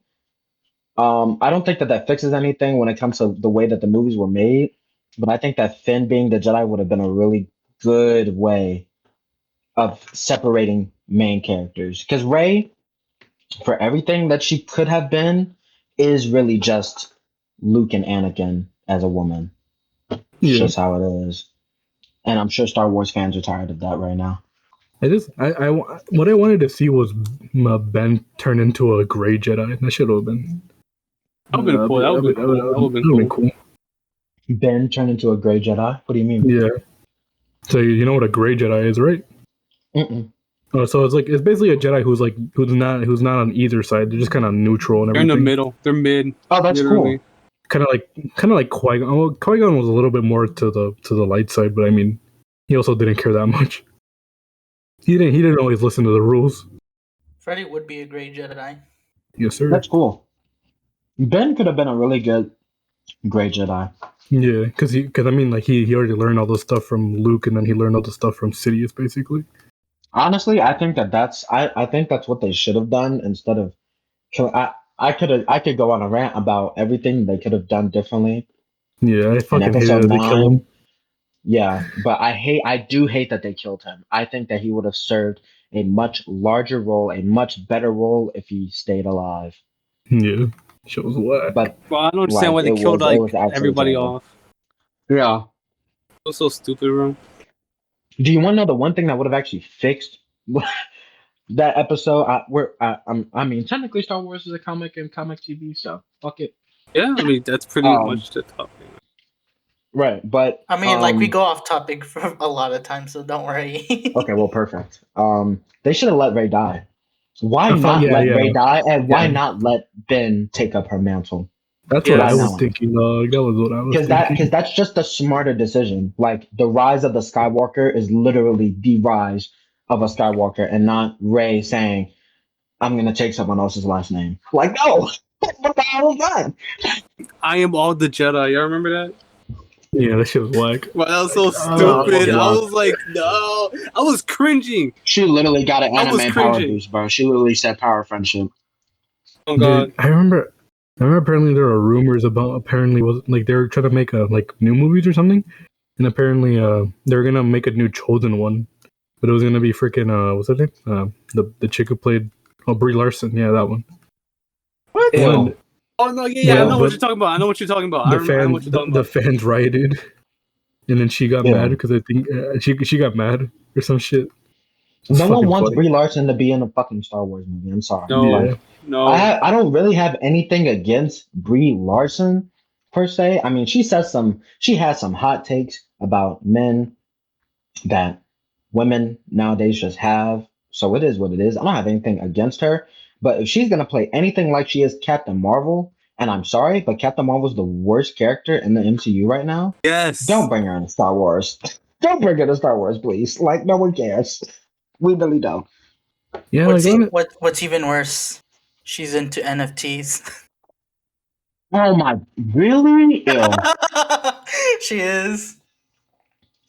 I don't think that fixes anything when it comes to the way that the movies were made. But I think that Finn being the Jedi would have been a really good way of separating main characters. Because Rey, for everything that she could have been, is really just Luke and Anakin as a woman. It's Yeah. just how it is. And I'm sure Star Wars fans are tired of that right now. What I wanted to see was Ben turn into a gray Jedi. That should have been. that would have been cool. That would have been cool. Ben turned into a gray Jedi? What do you mean? Yeah. So you know what a gray Jedi is, right? Mm-mm. So it's basically a Jedi who's not on either side. They're just kind of neutral and They're in everything. the middle. They're mid. Oh, that's literally. cool. Kind of like Qui-Gon. Well, Qui-Gon was a little bit more to the light side, but I mean, he also didn't care that much. He didn't always listen to the rules. Freddy would be a great Jedi. Yes, sir. That's cool. Ben could have been a really good gray Jedi. Yeah, because I mean, like he already learned all the stuff from Luke, and then he learned all the stuff from Sidious, basically. Honestly, I think that's what they should have done instead of kill. I could go on a rant about everything they could have done differently. Yeah, I In fucking hated episode that they killed 9, him. yeah, but I do hate that they killed him. I think that he would have served a much larger role, a much better role if he stayed alive. Yeah, shit was whack. But Well, I don't understand why they killed it was absolutely everybody terrible. off. Yeah. It was so stupid, bro. Do you want to know the one thing that would have actually fixed that episode? I mean, technically, Star Wars is a comic and comic TV, so fuck it. Yeah, I mean that's pretty much the topic. Right, but I mean, like, we go off topic for a lot of times, so don't worry. okay, well, perfect. They should have let Rey die. Why I thought- not yeah, let yeah. Rey die, and why Yeah. not let Ben take up her mantle? That's Yeah, what I right was now. thinking, dog. That was what I was thinking. Because that's just a smarter decision. Like the rise of the Skywalker is literally the rise of a Skywalker, and not Rey saying, "I'm gonna take someone else's last name." Like, no, what the hell is that? I am all the Jedi. Y'all remember that? Yeah, that shit was whack. Well, that was so Oh, stupid. I God. was like, no. I was cringing. She literally got an I was anime power cringing. boost, bro. She literally said power friendship. Oh god. Dude, I remember apparently there are rumors about apparently was like they were trying to make a like new movies or something, and apparently they're gonna make a new Chosen one, but it was gonna be freaking what's that name? The chick who played Brie Larson, yeah, that one. What? Ew. One, Oh no, yeah, Yeah, I know what but you're talking about. I know what you're talking about. the I know fans what you're talking the about. fans rioted, and then she got Yeah. mad because I think she got mad or some shit. It's No one fucking wants funny. Brie Larson to be in a fucking Star Wars movie. I'm sorry. No. Like, No. I don't really have anything against Brie Larson per se. I mean, she has some hot takes about men that women nowadays just have. So it is what it is. I don't have anything against her. But if she's gonna play anything like she is Captain Marvel, and I'm sorry, but Captain Marvel's the worst character in the MCU right now. Yes. Don't bring her in Star Wars. Don't bring her to Star Wars, please. Like no one cares. We really don't. Yeah, What's, like what's even worse? She's into NFTs. Oh my, really? Ew. She is.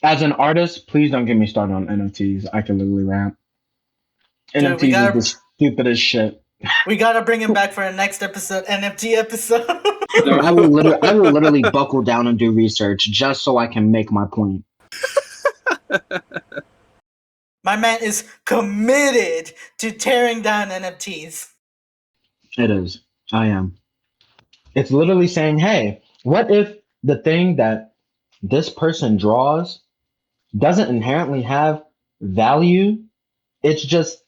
As an artist, please don't get me started on NFTs. I can literally rant. Dude, NFTs is the stupidest shit. we gotta bring him back for the next episode, NFT episode. I will literally buckle down and do research just so I can make my point. My man is committed to tearing down NFTs. It is. I am. It's literally saying, hey, what if the thing that this person draws doesn't inherently have value? It's just,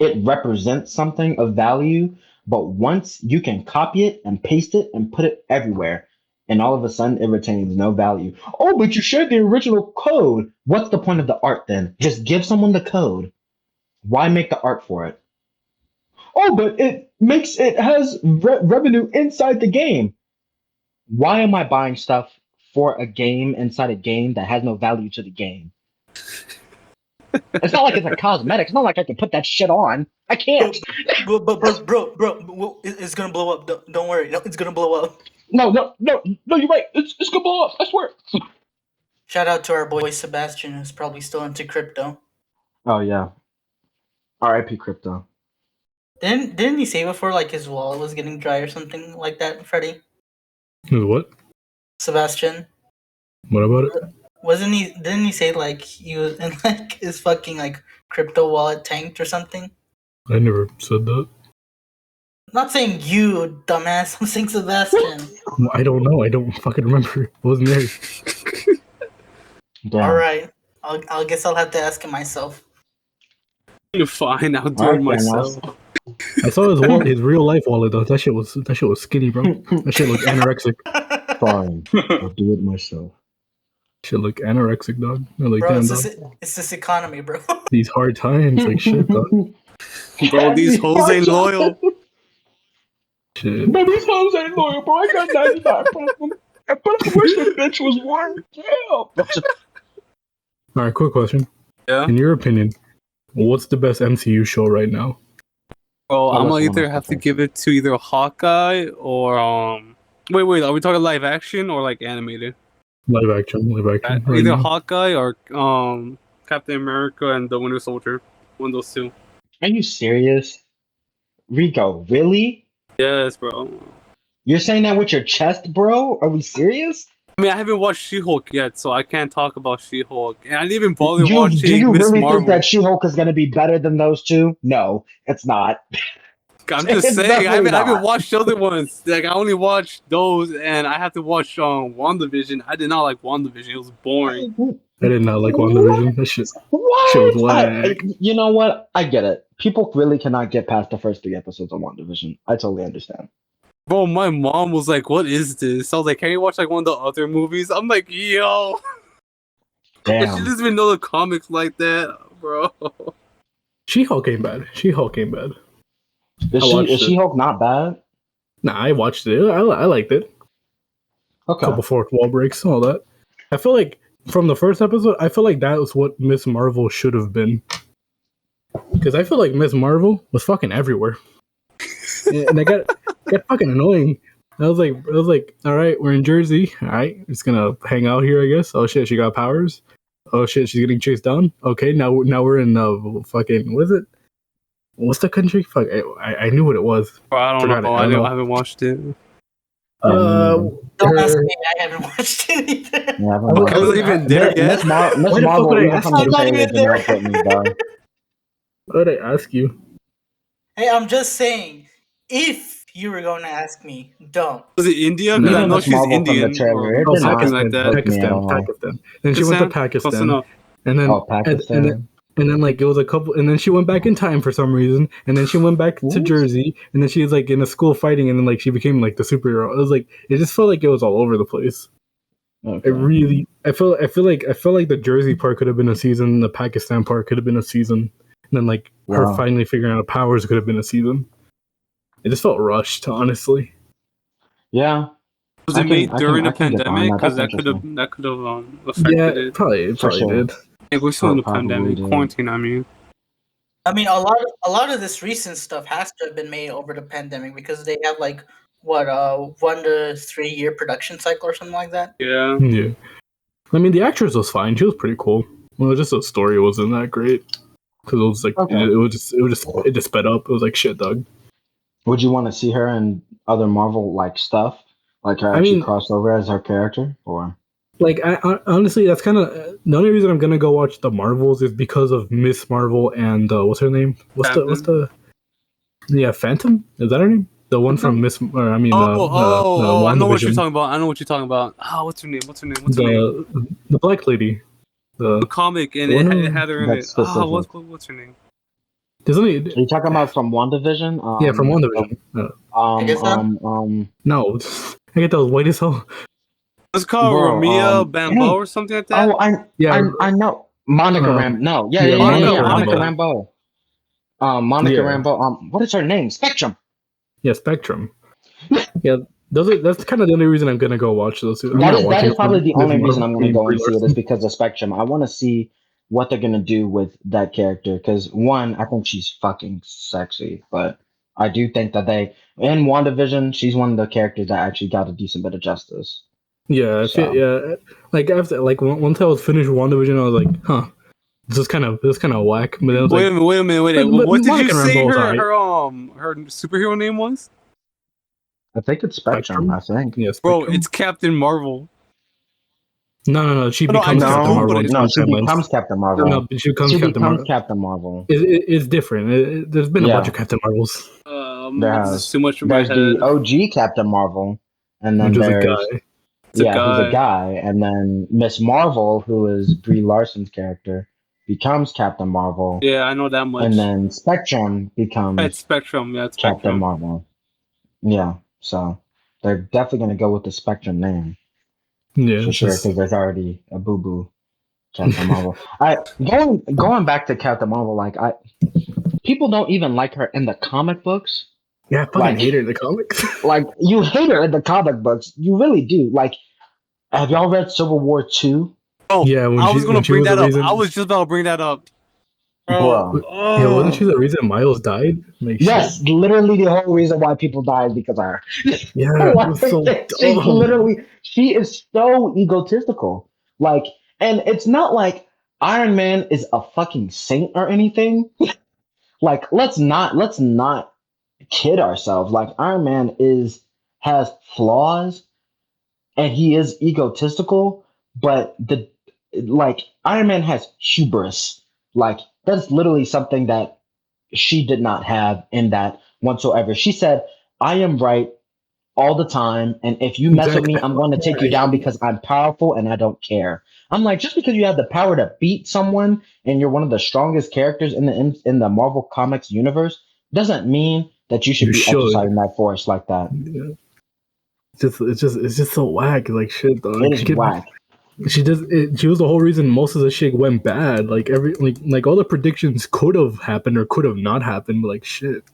it represents something of value, but once you can copy it and paste it and put it everywhere, and all of a sudden it retains no value. Oh, but you shared the original code. What's the point of the art then? Just give someone the code. Why make the art for it? Oh, but it has revenue inside the game. Why am I buying stuff for a game inside a game that has no value to the game? It's not like it's a cosmetic. It's not like I can put that shit on. I can't. Bro, it's gonna blow up. Don't worry, no, it's gonna blow up. No, you're right. It's gonna blow up. I swear. Shout out to our boy Sebastian, who's probably still into crypto. Oh yeah. R.I.P. crypto. Didn't he say before like his wallet was getting dry or something like that, Freddie? what? Sebastian? What about it? Didn't he say like he was in like his fucking like crypto wallet tanked or something? I never said that. I'm not saying you, dumbass. I'm saying Sebastian. I don't know. I don't fucking remember. I wasn't there. Damn. All right, I guess I'll have to ask him myself. You're fine. I'll do Alright, it myself. I saw his wallet, his real life wallet though. That shit was skinny, bro. That shit looked anorexic. Fine. I'll do it myself. Shit look anorexic, dog. I'm like, Bro, damn, it's this economy, bro. these hard times, like shit, dog. Bro, these hoes ain't loyal. Shit. But these hoes ain't loyal, bro. I got 99 problems. But I wish the bitch was one. Yeah. All right, quick question. Yeah. In your opinion, what's the best MCU show right now? Bro, I'm gonna that's either one have to of give it to either Hawkeye or Wait, are we talking live action or like animated? Live action. Right Either now. Hawkeye or Captain America and the Winter Soldier. One of those two. Are you serious? Rico, really? Yes, bro. You're saying that with your chest, bro? Are we serious? I mean, I haven't watched She-Hulk yet, so I can't talk about She-Hulk. And I didn't even bother Do watching you Miss really Marvel. think that She-Hulk is going to be better than those two? No, it's not. I'm just It's saying, I definitely haven't not. watched the other ones. Like, I only watched those, and I have to watch WandaVision. I did not like WandaVision. It was boring. I did not like WandaVision. That shit. What? Shit was whack. You know what? I get it. People really cannot get past the first 3 episodes of WandaVision. I totally understand. Bro, my mom was like, "What is this?" I was like, "Can you watch like one of the other movies?" I'm like, "Yo." She Damn. doesn't even know the comics like that, bro. She-Hulk ain't bad. Is She-Hulk not bad? Nah, I watched it. I liked it. Okay. Couple fourth wall breaks, all that. I feel like from the first episode, I feel like that was what Miss Marvel should have been. Because I feel like Miss Marvel was fucking everywhere, and I got fucking annoying. I was like, all right, we're in Jersey. All right, just gonna hang out here, I guess. Oh shit, she got powers. Oh shit, she's getting chased down. Okay, now we're in fucking, what is it? What's the country? Fuck, I knew what it was. I don't know. I haven't watched it. Don't ask me. I haven't watched it either. Yeah, I wasn't even there yet. Miss Marvel, would I even ask from you? the I'm not trailer, even did not get me, dog. What did I ask you? Hey, I'm just saying, if you were going to ask me, don't. Was it India? No, Because I know Miss she's Marvel from the Indian trailer. or It did something not like that. hook me at all. Pakistan. Then she went to Close Pakistan, enough. and then Pakistan. and then like it was a couple, and then she went back in time for some reason, and then she went back to Jersey, and then she was like in a school fighting, and then like she became like the superhero. It was like, it just felt like it was all over the place. Okay. It really, I feel like the Jersey part could have been a season, the Pakistan part could have been a season, and then like her finally figuring out powers could have been a season. It just felt rushed, honestly. Yeah. Was it made during a I can get behind pandemic? that. Because That's that could have affected Yeah, it. probably sure. did. Hey, we're still in the Probably pandemic did. quarantine. I mean, I mean, a lot of this recent stuff has to have been made over the pandemic because they have like what 1 to 3 year production cycle or something like that. yeah. Yeah. I mean, the actress was fine. She was pretty cool. Well, just the story wasn't that great because it was like it just sped up. It was like shit, dog. Would you want to see her in other Marvel like stuff, like her actually cross over as her character, or? Like, I honestly, that's kind of the only reason I'm gonna go watch the Marvels is because of Miss Marvel and what's her name? Phantom? Is that her name? The one from Miss, or I mean, I know what you're WandaVision. talking about. I know what you're talking about. Oh, what's her name? The black lady. The comic, and it had her in it. Oh, what's her name? There's only. Are you talking about from WandaVision? Yeah, from WandaVision. No, I get those white as hell. It's called Ramia Bambo or something like that. Oh, I know. Monica Rambeau. No, Monica Rambeau. Monica Rambeau. What is her name? Spectrum. Yeah, Spectrum. Yeah, that's kind of the only reason I'm gonna go watch those. That is probably the only reason I'm gonna go and see it is because of Spectrum. I want to see what they're gonna do with that character because one, I think she's fucking sexy, but I do think that in WandaVision, she's one of the characters that actually got a decent bit of justice. Yeah, yeah. Like after, once I was finished WandaVision, I was like, huh, this is kind of whack. But then I was wait a minute. What did you say her superhero name was? I think it's Spectrum. I think. Yes, bro, it's Captain Marvel. No. She becomes Captain Marvel. No, she becomes Captain Marvel. No, she becomes Captain Marvel. It's different. There's been a bunch of Captain Marvels. There's too much for my head. There's the OG Captain Marvel, and then there's who's a guy, and then Miss Marvel, who is Brie Larson's character, becomes Captain Marvel. Yeah, I know that much. And then Spectrum becomes Captain Marvel. Yeah, so they're definitely gonna go with the Spectrum name. Yeah, for sure, because there's already a boo Captain Marvel. Going back to Captain Marvel, people don't even like her in the comic books. Yeah, I fucking hate her in the comics. Like, you hate her in the comic books. You really do. Like, have y'all read Civil War 2? Oh, yeah. I was going to bring that up. I was just about to bring that up. Bro. Yeah, wasn't she the reason Miles died? Like, yes, literally the whole reason why people died because of her. Yeah, she is so egotistical. Like, and it's not like Iron Man is a fucking saint or anything. Like, let's not kid ourselves. Like, Iron Man has flaws and he is egotistical, but Iron Man has hubris. Like, that's literally something that she did not have in that whatsoever. She said, I am right all the time, and if you mess with me, I'm going to take you down because I'm powerful and I don't care. I'm like, just because you have the power to beat someone and you're one of the strongest characters in the Marvel Comics universe doesn't mean that you should be exercising that force like that. Yeah. It's just so whack. Like, shit, though. It is whack. She was the whole reason most of the shit went bad. Like all the predictions could have happened or could have not happened. Like, shit.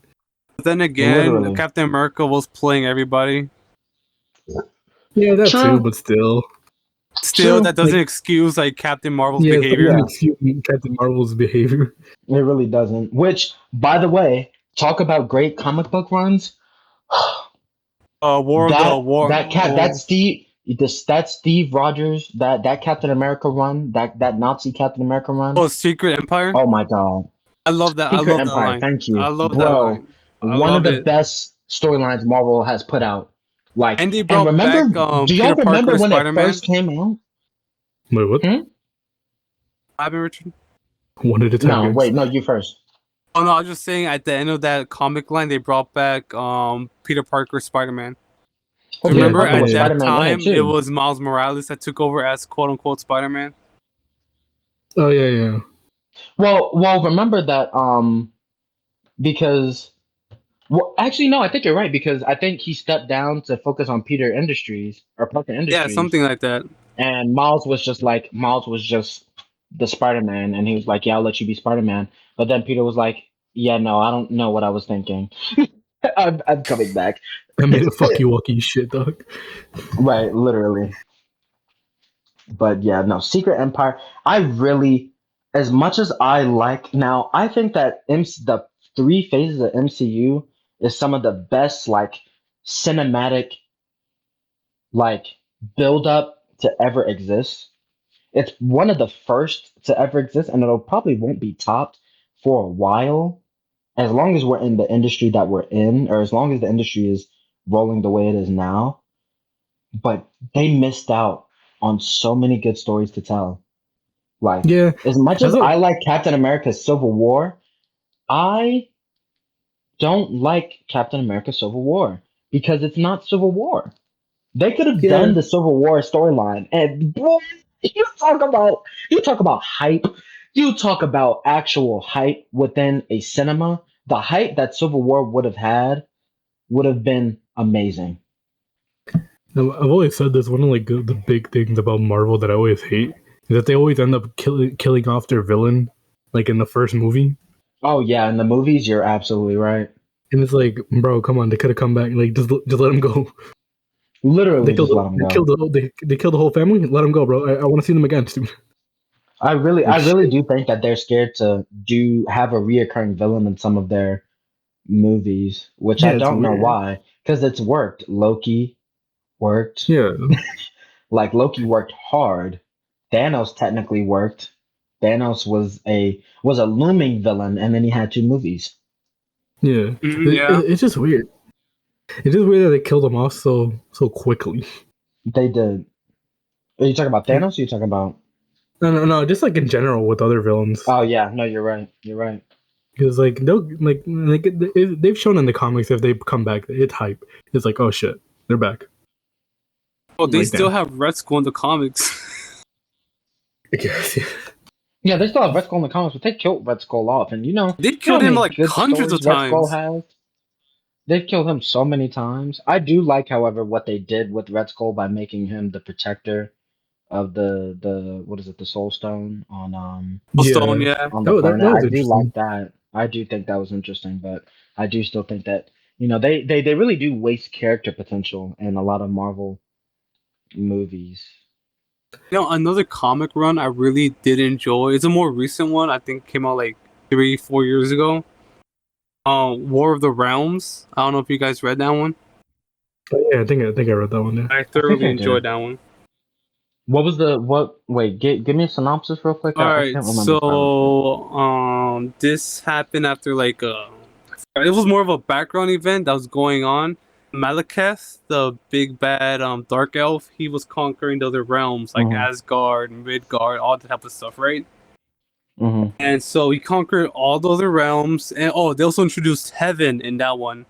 But then again, Literally. Captain America was playing everybody. Yeah, that True. too, but still. Still, True. that doesn't excuse like Captain Marvel's Yeah, behavior. doesn't excuse Captain Marvel's behavior. It really doesn't. Which, by the way, talk about great comic book runs. That Steve Rogers, that Captain America run, that Nazi Captain America run. Oh, Secret Empire. Oh my god. I love that. Secret I love that Empire, line. thank you. I love that Bro, line. I one of love the it. best storylines Marvel has put out. Like, And they and brought remember, back do y'all Peter Parker remember as when it Spider-Man. first came out? Wait, what? I've been Richard. One at a time. No, guys. wait, no, you first. Oh no, I was just saying at the end of that comic line, they brought back Peter Parker Spider-Man. Oh, Yeah, Peter Remember Parker at was that Spider-Man in time, it too. it was Miles Morales that took over as quote unquote Spider-Man. Oh yeah. Well, remember that because actually no, I think you're right because I think he stepped down to focus on Parker Industries. Yeah, something like that. And Miles was just the Spider-Man, and he was like, "Yeah, I'll let you be Spider-Man." But then Peter was like, "Yeah, no, I don't know what I was thinking. I'm coming back." I made a fuck you walkie shit, dog. Right, literally. But yeah, no, Secret Empire. I really, as much as I like now, I think that the three phases of MCU is some of the best like cinematic like build up to ever exist. It's one of the first to ever exist, and it'll probably won't be topped for a while, as long as we're in the industry that we're in, or as long as the industry is rolling the way it is now. But they missed out on so many good stories to tell. Like, Yeah, as much as that's what- I like Captain America Civil War, I don't like Captain America Civil War because it's not Civil War. They could have Yeah. done the Civil War storyline, and boy, you talk about hype. You talk about actual hype within a cinema. The hype that Civil War would have had would have been amazing. I've always said this. One of like the big things about Marvel that I always hate is that they always end up killing off their villain, like in the first movie. Oh yeah, in the movies, you're absolutely right. And it's like, bro, come on, they could have come back. Like, just let him go. Literally, They killed, just let them go. they killed the whole family. Let him go, bro. I want to see them again, dude. I really do think that they're scared to have a reoccurring villain in some of their movies, which Yeah, I it's don't know weird. why, because it's worked. Loki worked. Yeah, Like Loki worked hard. Thanos technically worked. Thanos was a looming villain, and then he had two movies. yeah. Yeah. It's just weird. It's just weird that they killed him off so quickly. They did. Are you talking about Thanos? Or are you talking about? No. Just like in general with other villains. Oh yeah, no, you're right. You're right. Because like they've shown in the comics if they come back, it's hype. It's like, oh shit, they're back. Oh, they Like still that. have Red Skull in the comics. Yes, yeah. Yeah, they still have Red Skull in the comics, but they killed Red Skull off, and They killed how him many like good hundreds of stories Red Skull times. has? They've killed him so many times. I do like, however, what they did with Red Skull by making him the protector of the what is it, the Soul Stone on Stone, yeah. on the That planet. was I do interesting. like that. I do think that was interesting, but I do still think that they really do waste character potential in a lot of Marvel movies. You know, another comic run I really did enjoy. It's a more recent one. I think came out like 3-4 years ago. War of the Realms. I don't know if you guys read that one. But yeah, I think I read that one. Yeah. I thoroughly I enjoyed did. that one. What was the what? Wait, give me a synopsis real quick. All I right, can't remember. so this happened after like it was more of a background event that was going on. Malekith, the big bad dark elf, he was conquering the other realms like Mhm. Asgard, Midgard, all that type of stuff, right? Mm-hmm. And so he conquered all the other realms, and they also introduced heaven in that one,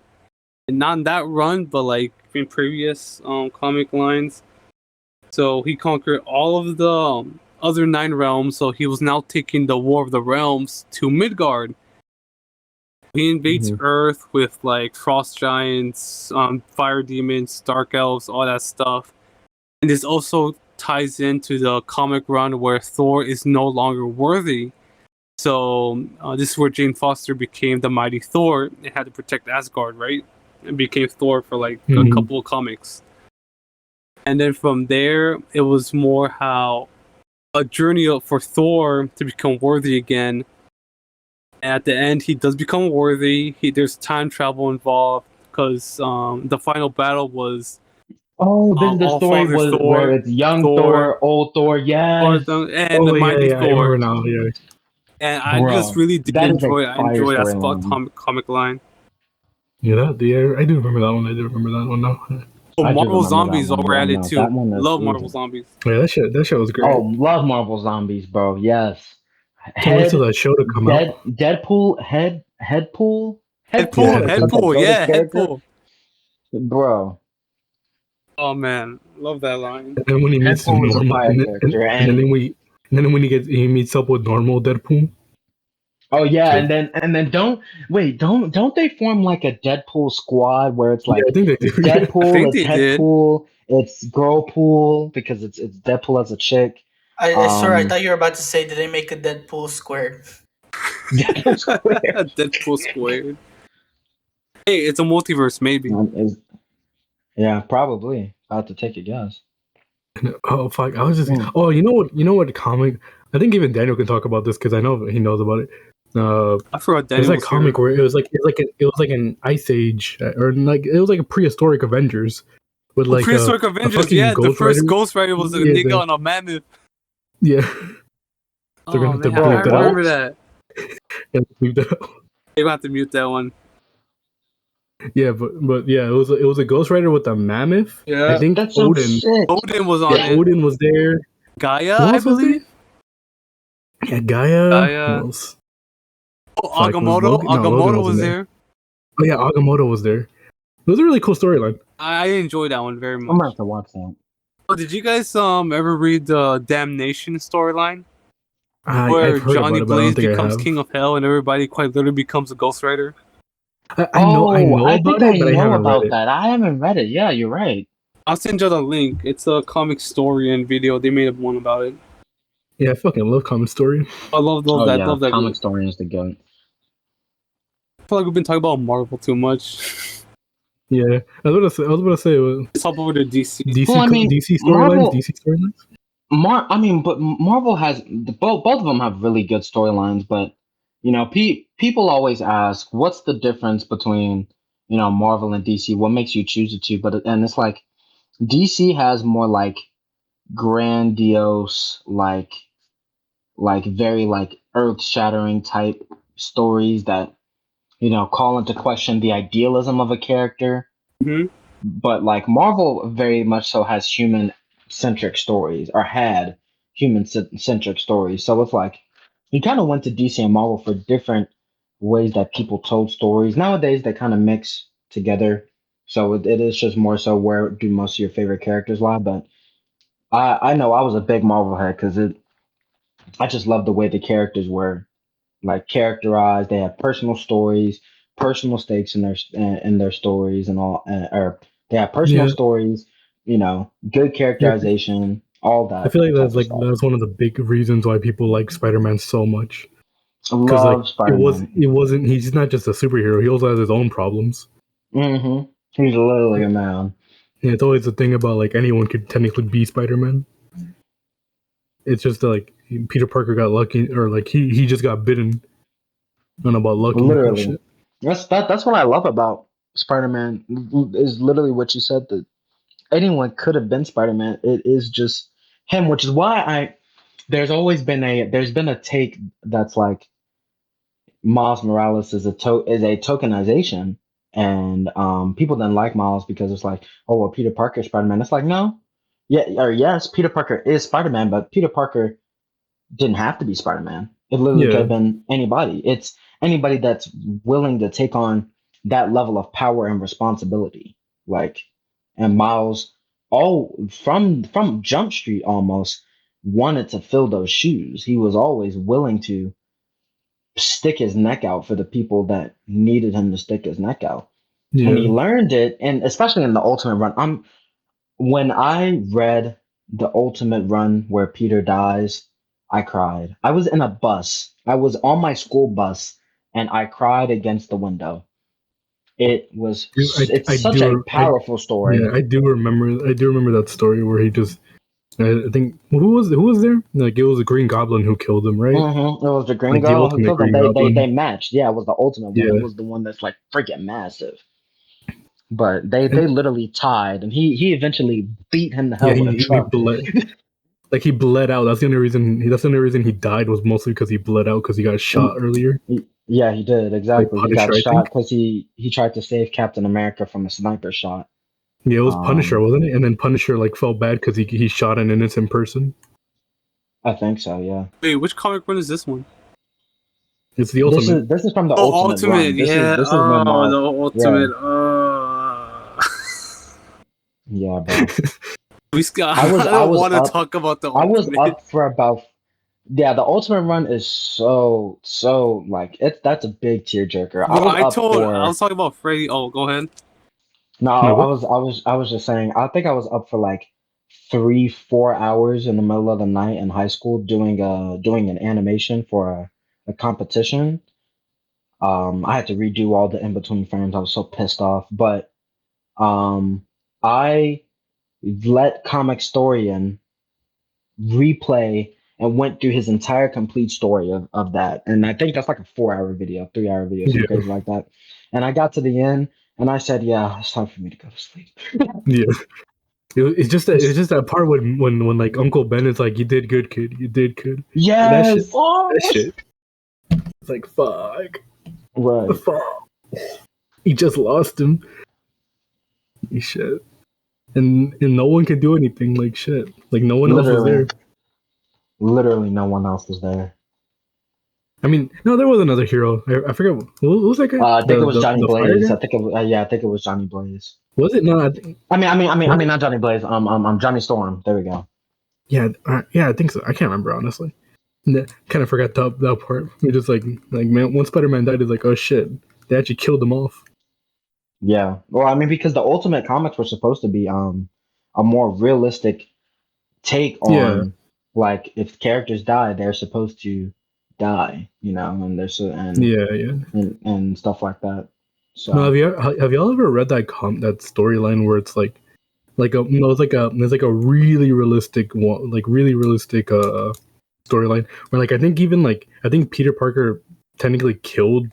and not in that run, but like in previous comic lines. So he conquered all of the other 9 realms. So he was now taking the War of the Realms to Midgard. He invades Earth with like frost giants, fire demons, dark elves, all that stuff. And this also ties into the comic run where Thor is no longer worthy So this is where Jane Foster became the mighty Thor and had to protect Asgard, right? And became Thor for like a couple of comics. And then from there, it was more how a journey for Thor to become worthy again. And at the end, he does become worthy. There's time travel involved because the final battle was Oh, this is the all story father was where Thor, it's young Thor, old Thor. Yes, and the mighty I remember Thor. now. Yeah, And I just bro, really did that is a enjoy. I fire enjoy that storyline. comic line. yeah, I do remember that one. I do remember that one now. Oh, I do Marvel remember that Zombies one. while we're Yeah, at it no, too. that one Love is. Marvel Zombies. Yeah, that shit was great. Oh, love Marvel Zombies, bro. Yes. Can't wait till that show to come out. Deadpool, Headpool. Yeah, Is such a Headpool, goated yeah, character, Headpool. bro. Oh man, love that line. And then when he meets Deadpool is a normal, fire character, and then when he meets up with normal Deadpool. oh yeah, Shit. and then don't they form like a Deadpool squad where it's Yeah, like I think they do. it's Deadpool, I think it's they did. Headpool, it's Girlpool because it's Deadpool as a chick. I sorry, I thought you were about to say, did they make a Deadpool squared? Deadpool Square. Deadpool squared. Hey, it's a multiverse, maybe. Yeah, probably. I have to take a guess. Oh fuck! I was just. Mm. Oh, you know what? You know what comic? I think even Daniel can talk about this because I know he knows about it. I forgot There's Daniel that was comic here. where it was like an Ice Age or like it was like a prehistoric Avengers with like Prehistoric a Avengers, fucking yeah. The Ghost first Rider. Ghost Rider was a Yeah, nigga on a mammoth. yeah. They're Oh gonna have to man, Bro, I bleep that out. what? remember that. Yeah, bleep that out. They're gonna have to mute that one. Yeah, but yeah, it was a Ghost Rider with a mammoth. I Yeah. think That's some Odin. shit. Odin was on Yeah, it. Odin was there. Gaia, Who I else was there? believe. Yeah, Gaia. Who Gaia. else? Oh, Fuck, was Agamotto. Logan? No, Logan Agamotto wasn't was there. there. Oh yeah, Agamotto was there. It was a really cool storyline. I enjoyed that one very I'm gonna much. have to watch that. Oh, did you guys ever read the Damnation storyline I've where heard about Johnny it, but I don't Blaze think I becomes have. king of hell and everybody quite literally becomes a Ghost Rider? I know I about think I it, but I know haven't read about it. that. I haven't read it. Yeah, you're right. I'll send you the link. It's a comic story and video. They made one about it. Yeah, I fucking love Common Story. I love Oh that. yeah, Love that comic group. story is the goat. I feel like we've been talking about Marvel too much. Yeah, I was about to say Let's hop over to DC. Well, I mean, DC storylines. Marvel. DC storylines. But Marvel has both of them have really good storylines. But you know, people always ask, what's the difference between Marvel and DC? What makes you choose the two? And it's like DC has more like grandiose, like very like earth shattering type stories that call into question the idealism of a character. Mm-hmm. But like Marvel very much so has human centric stories or had human centric stories. So it's like you kind of went to DC and Marvel for different ways that people told stories. Nowadays they kind of mix together. So it is just more so where do most of your favorite characters lie. But I know I was a big Marvel head because I just love the way the characters were like characterized. They have personal stories, personal stakes in their stories, and all. Or they have personal Yeah, stories. Good yeah. characterization, all I that feel like type of stuff. that's one of the big reasons why people like Spider-Man so much. I Because like love Spider Man. it wasn't. He's not just a superhero. He also has his own problems. Mm-hmm. He's literally a man. Yeah, it's always the thing about like anyone could technically be Spider-Man. It's just like Peter Parker got lucky, or like he just got bitten. I don't know about lucky and Literally. shit. That's what I love about Spider Man is literally what you said that anyone could have been Spider Man. It is just him, which is why there's been a take that's like Miles Morales is a tokenization, and people didn't like Miles because it's like, oh well, Peter Parker is Spider Man. It's like no, yeah, or yes, Peter Parker is Spider Man, but Peter Parker didn't have to be Spider Man. It literally could Yeah, have been anybody. It's anybody that's willing to take on that level of power and responsibility. Like, and Miles, all from Jump Street almost wanted to fill those shoes. He was always willing to stick his neck out for the people that needed him to stick his neck out. And he yeah, learned it, and especially in the Ultimate Run. When I read the Ultimate Run where Peter dies, I cried. I was in a bus. I was on my school bus, and I cried against the window. It's I such a do. powerful story. I do remember. I do remember that story where he just. I think who was there? Like it was the Green Goblin who killed him, right? Mm-hmm. It was the Green Like the Girl who ultimate killed them. Green They Goblin. matched. Yeah, it was the ultimate one. It Yeah, was the one that's like freaking massive. But they and literally tied, and he eventually beat him to yeah, hell with a he truck. bled. Like he bled out. That's the only reason. That's the only reason he died was mostly because he bled out because he got shot earlier. Yeah, he did Like exactly. He got Punisher, I shot think. because he tried to save Captain America from a sniper shot. Yeah, it was Punisher, Um, wasn't it? And then Punisher like felt bad because he shot an innocent person. I think so. Yeah. Wait, which comic run is this one? It's the ultimate. This is from the Oh, Ultimate Ultimate, run. yeah. This is when Oh, Mark. the Yeah, Ultimate. yeah, bro. I I don't was want to up. talk about the I was Ultimate. up for about. Yeah, the Ultimate run is so like it's that's a big tearjerker. I Bro, was up I for. was talking about Freddy. Oh, go ahead. No, Wait, I what? was just saying. I think I was up for like 3 4 hours in the middle of the night in high school doing an animation for a competition. I had to redo all the in between frames. I was so pissed off, but I let Comic Storian replay and went through his entire complete story of that. And I think that's like a 4 hour video, 3 hour video, something Yeah, crazy like that. And I got to the end and I said, yeah, it's time for me to go to sleep. yeah. It's just that part when like Uncle Ben is like, "You did good, kid. You did good." And Yes. Oh. that shit. It's like fuck, Right. fuck. He just lost him. Shit. And no one could do anything. Like shit. Like no one else was there. Literally. Literally no one else was there. I mean, no, there was another hero. I forget who was that guy. I think it was Johnny The fire Blaze. guy. I think yeah, I think it was Johnny Blaze. Was it? No, I mean, not Johnny Blaze. Johnny Storm. There we go. yeah, yeah, I think so. I can't remember honestly. Kind of forgot that part. We just like man, once Spider-Man died, it's like, oh shit, they actually killed them off. Yeah. Well, I mean, because the Ultimate comics were supposed to be a more realistic take Yeah, on like if characters die, they're supposed to die, you know, and there's yeah, yeah. and stuff like that. No, So have y'all ever read that that storyline where it's like a no, it's like a really realistic one, like really realistic storyline where like I think Peter Parker technically killed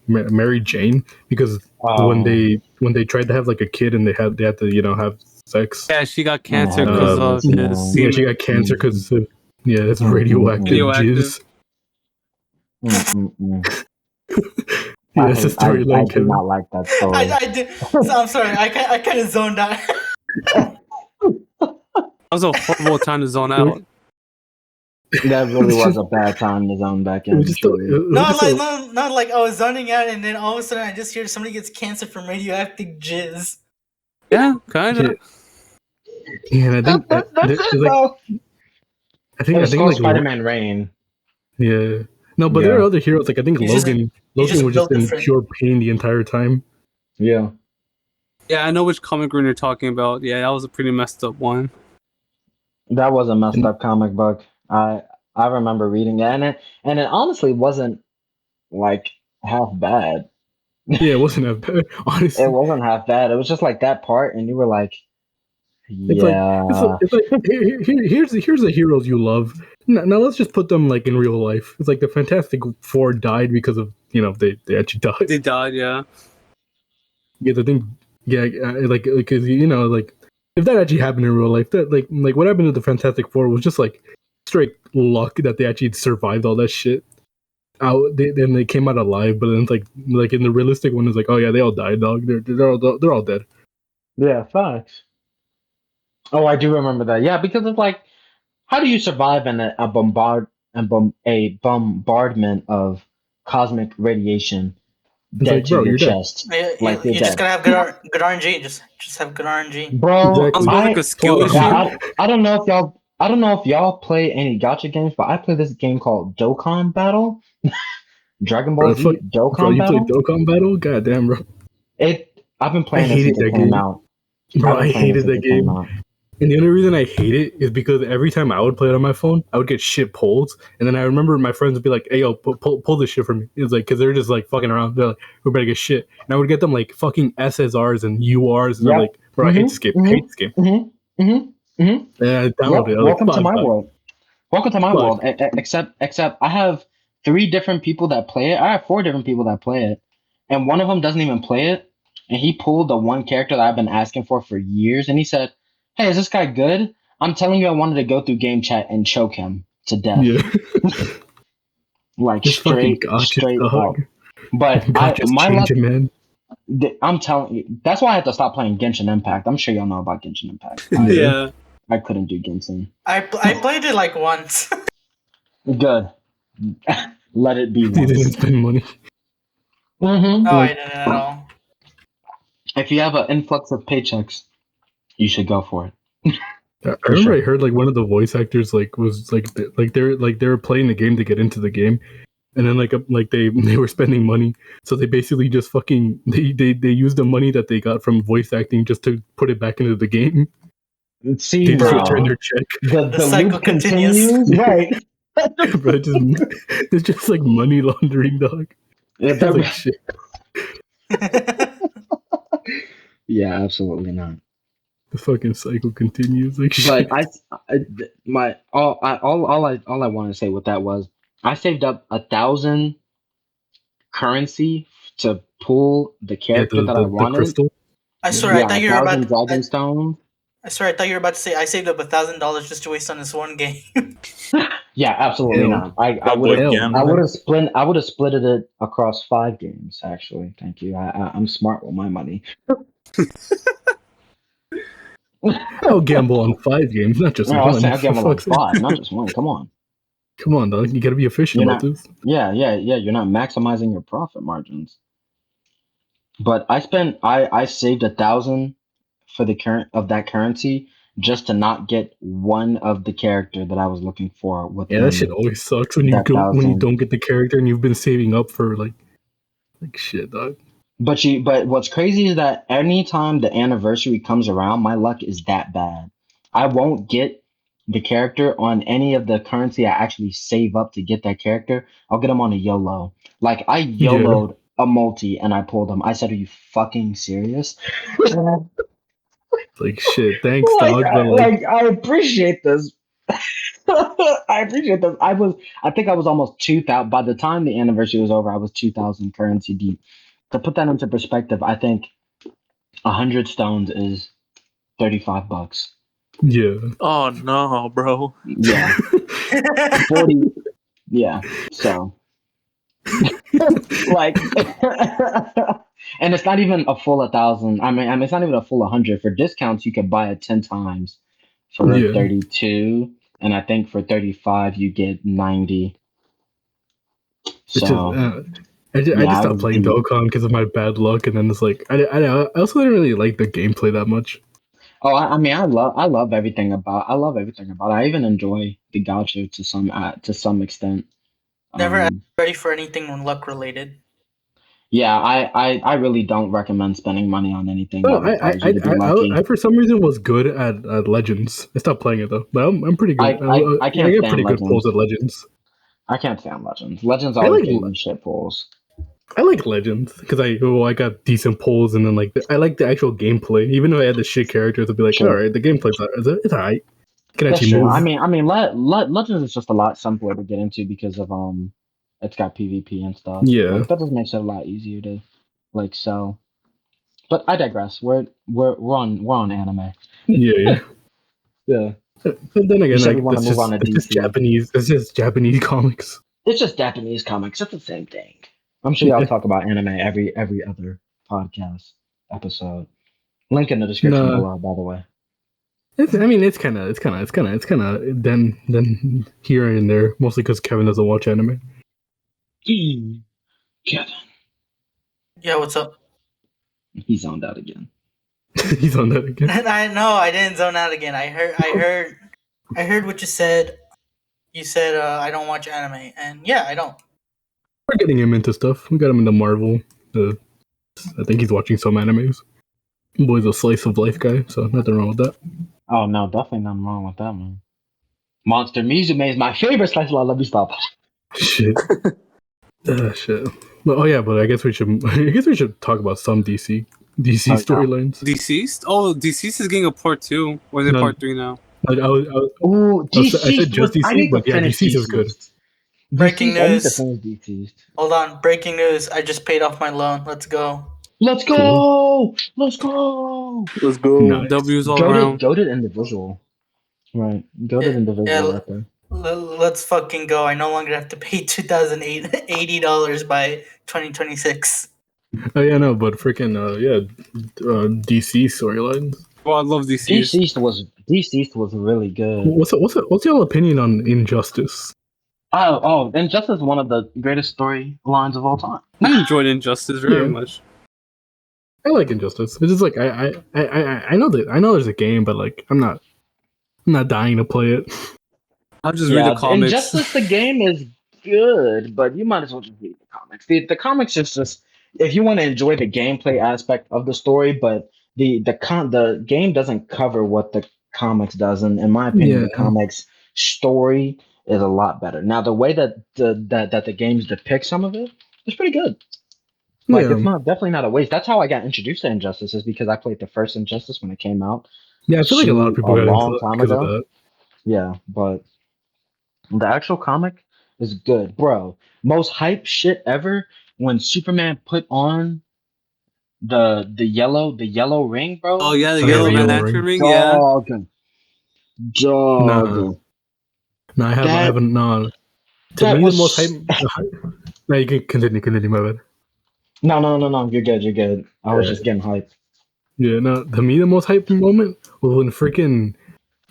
Mary Jane because when they tried to have like a kid and they had to have sex. Yeah, she got cancer because of his Yeah, she semen. got cancer because yeah, it's Mm, radioactive Radioactive. jizz. I Yeah, it's a hate, I storyline, do Kevin. not like that story. I did. So I'm sorry. I kind of zoned out. That was a horrible time to zone out. That really was a bad time to zone back It in. was just Truly. Not like I was zoning out, and then all of a sudden I just hear somebody gets cancer from radioactive jizz. Yeah, kind of. Yeah, and I think That's it, like bro. I think It I was think called like Spider-Man Rain. yeah. No, but there are Yeah. other heroes. Like I think You just- Logan just was just built in different. pure pain the entire time. Yeah. Yeah, I know which comic run you're talking about. Yeah, that was a pretty messed up one. That was a messed And- up comic book. I remember reading it, and it honestly wasn't like half bad. Yeah, it wasn't that bad, honestly. It wasn't half bad. It was just like that part, and you were like, It's yeah. it's like here's the heroes you love. Now let's just put them like in real life. It's like the Fantastic Four died because of they actually died. They died, yeah. Yeah, the thing. Yeah, like because like if that actually happened in real life, that like what happened to the Fantastic Four was just like straight luck that they actually survived all that shit. Then they came out alive, but then it's like in the realistic one, it's like, oh yeah, they all died, dog. They're all dead. Yeah, facts. Oh, I do remember that. Yeah, because it's like, how do you survive in a bombardment of cosmic radiation It's dead like, to bro, your you're dead. chest? You, Like you're you just dead. gotta have good RNG. Just have good RNG. Bro, Exactly. Sounds more like a skill Well, issue. yeah, I don't know if y'all play any gotcha games, but I play this game called Dokkan Battle. Dragon Ball Z Bro, Dokkan you play Battle. Dokkan Battle? God damn, bro. I've been I playing it hated since it that came game. out. Bro, I've been I playing it hated since that it came game. out. And the only reason I hate it is because every time I would play it on my phone, I would get shit polls. And then I remember my friends would be like, "Hey, yo, pull this shit for me." It's like, because they're just like fucking around. They're like, "We better get shit." And I would get them like fucking SSRs and URs. And Yep. I'm like, bro, I hate this game. I hate this game. And I downloaded it. I was Welcome like, to my fuck. world. Welcome to my Fuck. world. Except I have 3 different people that play it. I have 4 different people that play it, and one of them doesn't even play it. And he pulled the one character that I've been asking for years, and he said, "Hey, is this guy good?" I'm telling you, I wanted to go through game chat and choke him to death, Yeah. like Just fucking straight up. dog. But Gotcha's my luck, changing, man. I'm telling you, that's why I had to stop playing Genshin Impact. I'm sure y'all know about Genshin Impact. Yeah. I couldn't do Genshin. I played it like once. Good. Let it be He didn't once. spend money. Mm-hmm. No, I didn't at all. If you have an influx of paychecks, you should go for it. I remember sure. I heard like one of the voice actors was they were playing the game to get into the game, and then they were spending money, so they basically just fucking they used the money that they got from voice acting just to put it back into the game. See, They just Bro. returned their check. the cycle loop continues. Right. But it's just like money laundering, dog. Yeah, It's like shit. yeah, absolutely not. The fucking cycle continues like shit. But all I want to say with that was I saved up 1,000 currency to pull the Yeah, character that I the wanted. crystal. I swear, I thought you were 1,000 about. dragon stones. I swear, I thought you were about to say I saved up $1,000 just to waste on this one game. Yeah, absolutely Hell. not. I That would boy Hell, gambling. I would have split it across 5 games. Actually, thank you. I'm smart with my money. I'll gamble on 5 games, not just No, one. I'll gamble on For fuck's sake. 5, not just one. Come on. Come on, dog. You gotta be efficient You're about not- this. Yeah. You're not maximizing your profit margins. But I saved 1,000 for the current of that currency just to not get one of the character that I was looking for with Yeah, that shit always sucks when you that don't when you 1,000. don't get the character and you've been saving up for like shit, dog. But what's crazy is that anytime the anniversary comes around, my luck is that bad. I won't get the character on any of the currency I actually save up to get that character. I'll get them on a YOLO. Like I YOLO'd a multi and I pulled him. I said, "Are you fucking serious?" Like shit, thanks, dog. But like, I appreciate this. I appreciate this. I think I was almost 2,000 by the time the anniversary was over. I was 2,000 currency deep. To put that into perspective, I think 100 stones is $35. yeah. Oh no, bro. Yeah, 40. Yeah, so like, and it's not even a full 1,000. I mean, it's not even a full 100. For discounts, you could buy it 10 times for Yeah. 32, and I think for 35 you get 90. It's So I just yeah, stopped playing Dokkan because of my bad luck, and then it's like I also didn't really like the gameplay that much. oh, I mean, I love everything about. I love everything about it. I even enjoy the gacha to some extent. Never ready for anything luck related. Yeah, I really don't recommend spending money on anything Oh, that would cause you to be lucky. I for some reason was good at Legends. I stopped playing it though, but I'm pretty good. I can't get stand pretty good Legends. pulls at Legends. I can't stand Legends. Legends I always like give me shit pulls. I like Legends because I got decent pulls, and then like I like the actual gameplay. Even though I had the shit characters, I'd be like, Sure. all right, the gameplay's it's alright. Can That's actually true. move. I mean, Legends is just a lot simpler to get into because of it's got PvP and stuff. Yeah. Like, that just makes it a lot easier to like sell. But I digress. We're on anime. Yeah. Yeah. But then again, said like we wanna move on to it's just DC. Japanese. It's just Japanese comics. It's just Japanese comics. It's the same thing. I'm sure y'all Yeah. talk about anime every other podcast episode. Link in the description Nah. below, by the way. It's kind of then here and there, mostly because Kevin doesn't watch anime. Kevin. Yeah, what's up? He zoned out again. He's on that again. I know I didn't zone out again. I heard what you said. You said I don't watch anime, and yeah, I don't. We're getting him into stuff. We got him into Marvel. I think he's watching some animes. Boy's a slice of life guy, so nothing wrong with that. Oh no, definitely nothing wrong with that, man. Monster Mizume is my favorite slice of life. Let me stop. Shit. Shit. But, but I guess we should. I guess we should talk about some DC Oh, yeah. storylines. Deceased? Oh, Deceased is getting a part 2. Or is it No. part 3 now? Ooh, I said DCeased just I DC, need to but yeah, finish DCeased is good. DCeased. Breaking DCeased, I need to news. finish DCeased. Hold on, breaking news. I just paid off my loan. Let's go. Let's go! Cool. Let's go! Let's go. Nice. W's all around. Goated individual. Right. Goated individual right there. Let's fucking go. I no longer have to pay $2,080 by 2026. Oh yeah, no, but freaking DC storylines. Oh, I love Deceased. DCeased was really good. What's your opinion on Injustice? Oh, Injustice is one of the greatest storylines of all time. I enjoyed Injustice very much. I like Injustice. It's just like I know there's a game, but like I'm not dying to play it. I'll just read the comics. Injustice the game is good, but you might as well just read the comics. The comics is just if you want to enjoy the gameplay aspect of the story, but the game doesn't cover what the comics does, and in my opinion, the comics story is a lot better. Now, the way that the games depict some of it is pretty good. Like it's definitely not a waste. That's how I got introduced to Injustice, is because I played the first Injustice when it came out. Yeah, I feel like a lot of people got long into it time because ago. of that. Yeah, but the actual comic is good, bro. Most hype shit ever when Superman put on the yellow ring, bro. Oh yeah, the Oh, yellow the Van yellow Lantern ring. ring. Yeah. Dog. No, I haven't. No, to me the most hype. No, you can continue, my bad. No. You're good. I was just getting hyped. Yeah, no. To me, the most hype moment was when freaking,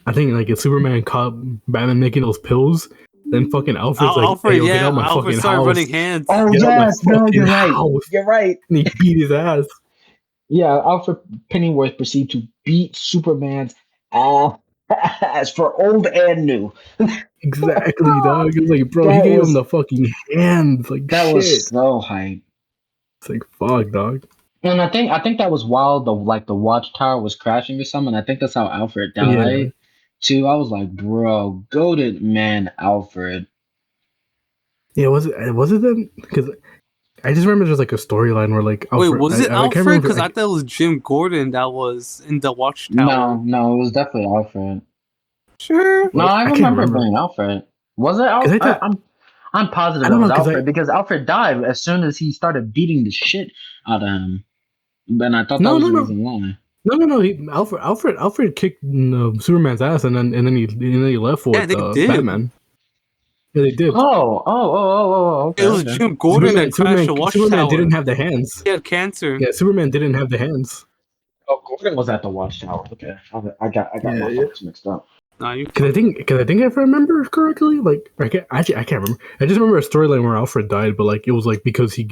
I think like if Superman caught Batman making those pills, then fucking Alfred's like, Alfred, hey, yo, get yeah, out my Alfred fucking started house. running hands. Oh Get out my yes, no, fucking you're right. house. You're right. And he beat his ass. Yeah, Alfred Pennyworth proceeded to beat Superman's ass for old and new. Exactly, dog. It's like, bro, he gave him the fucking hands. Like, that shit. was so hype. It's like, fuck, dog. And I think that was while the watchtower was crashing or something. I think that's how Alfred died too. I was like, bro, goated man, Alfred. Yeah, was it then? Because I just remember there's like a storyline where like Alfred, wait, was it I can't Alfred? remember. Because I thought it was Jim Gordon that was in the Watchtower. No, it was definitely Alfred. Sure. No, I remember it being Alfred. Was it Alfred? I'm positive it was Alfred because Alfred died as soon as he started beating the shit out of him. And I thought that was the reason why. No. Alfred kicked Superman's ass, and then he left with Batman. Yeah, they did. Oh. Okay, it was Jim Gordon that crashed the Watchtower. Superman didn't have the hands. He had cancer. Yeah, Superman didn't have the hands. Oh, Gordon was at the Watchtower. Okay, I got my folks mixed up. Because I think if I remember correctly, like I can't remember. I just remember a storyline where Alfred died, but like it was like because he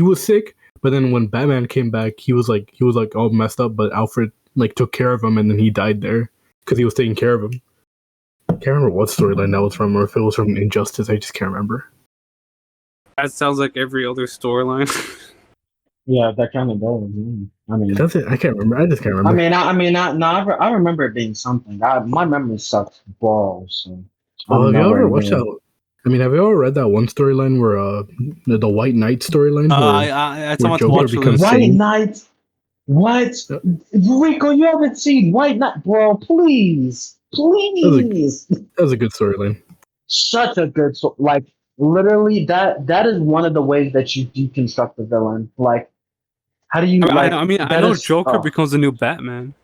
was sick. But then when Batman came back, he was like all messed up. But Alfred like took care of him, and then he died there because he was taking care of him. I can't remember what storyline that was from, or if it was from Injustice. I just can't remember. That sounds like every other storyline. Yeah, that kind of does. I mean, that's it. I can't remember. I just can't remember. I remember it being something. My memory sucks balls. So have you ever watched that? I mean, have you ever read that one storyline where the White Knight storyline? I told to watch White Knight. What? Rico, you haven't seen White Knight, bro? Please. That was a good storyline. Such a good like. Literally, that is one of the ways that you deconstruct the villain. Like, how do you? I know Joker becomes the new Batman.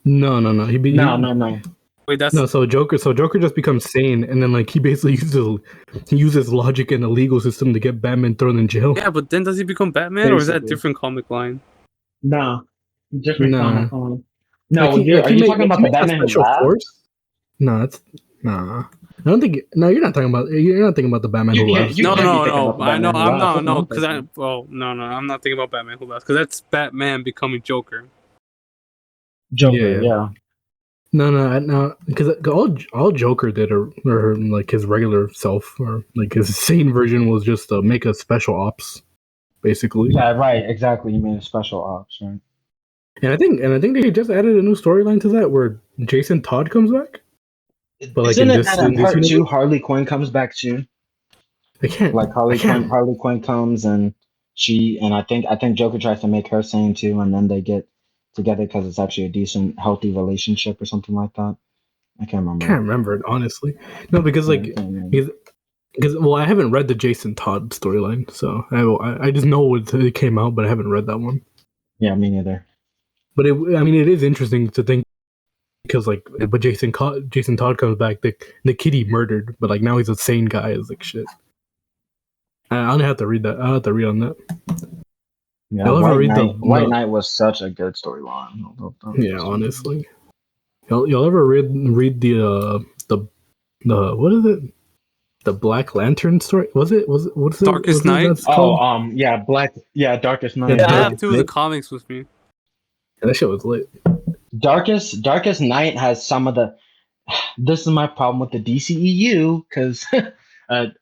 No. No. Wait, that's no. So Joker just becomes sane, and then like he basically uses logic and the legal system to get Batman thrown in jail. Yeah, but then does he become Batman, or is that a different comic line? No, different comic line. No, are you talking about the Batman who laughs? No, that's nah. I don't think. No, you're not thinking about the Batman who laughs. No. I know. I'm not. Because I'm not thinking about Batman who laughs. Because that's Batman becoming Joker. Yeah. No. Because all Joker did, or like his regular self, or like his sane version, was just make a special ops, basically. Yeah, right. Exactly. You mean special ops, right? And I think they just added a new storyline to that where Jason Todd comes back. But like Isn't in it this, that in in this part two, universe, Harley Quinn comes back too? I can't. Like I can't. Harley Quinn comes and I think Joker tries to make her sane too, and then they get together because it's actually a decent, healthy relationship or something like that. I can't Can't remember. remember it honestly. No, because Yeah, I like can't remember. because well, I haven't read the Jason Todd storyline, so I just know it came out, but I haven't read that one. Yeah, me neither. But it is interesting to think because like, but Jason Todd comes back, the kid he murdered, but like now he's a sane guy. Is like shit. I don't have to read that. I'll have to read on that. Yeah, Y'all ever read the White Knight was such a good storyline. yeah, honestly. Y'all ever read the what is it? The Black Lantern story? Was it what's it Darkest what's Night? that called? Darkest Yeah, Night. Yeah, I have Darkest two of the Night. comics with me. Yeah, that shit was lit. Darkest Night has some of the. This is my problem with the DCEU because,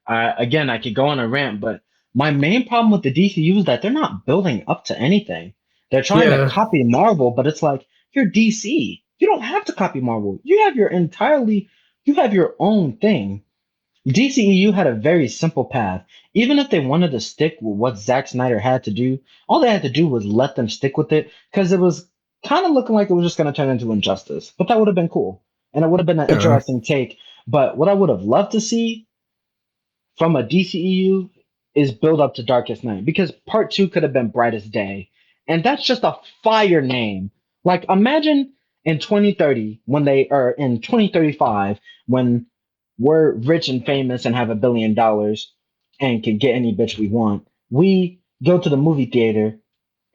again, I could go on a rant, but my main problem with the DCU is that they're not building up to anything. They're trying to Yeah. copy Marvel, but it's like you're DC. You don't have to copy Marvel. You have your own thing. DCEU had a very simple path. Even if they wanted to stick with what Zack Snyder had to do, all they had to do was let them stick with it because it was kind of looking like it was just going to turn into Injustice. But that would have been cool. And it would have been an Yeah. interesting take. But what I would have loved to see from a DCEU is build up to Darkest Night because part two could have been Brightest Day. And that's just a fire name. Like, imagine in 2030 or in 2035 when we're rich and famous and have $1 billion and can get any bitch we want. We go to the movie theater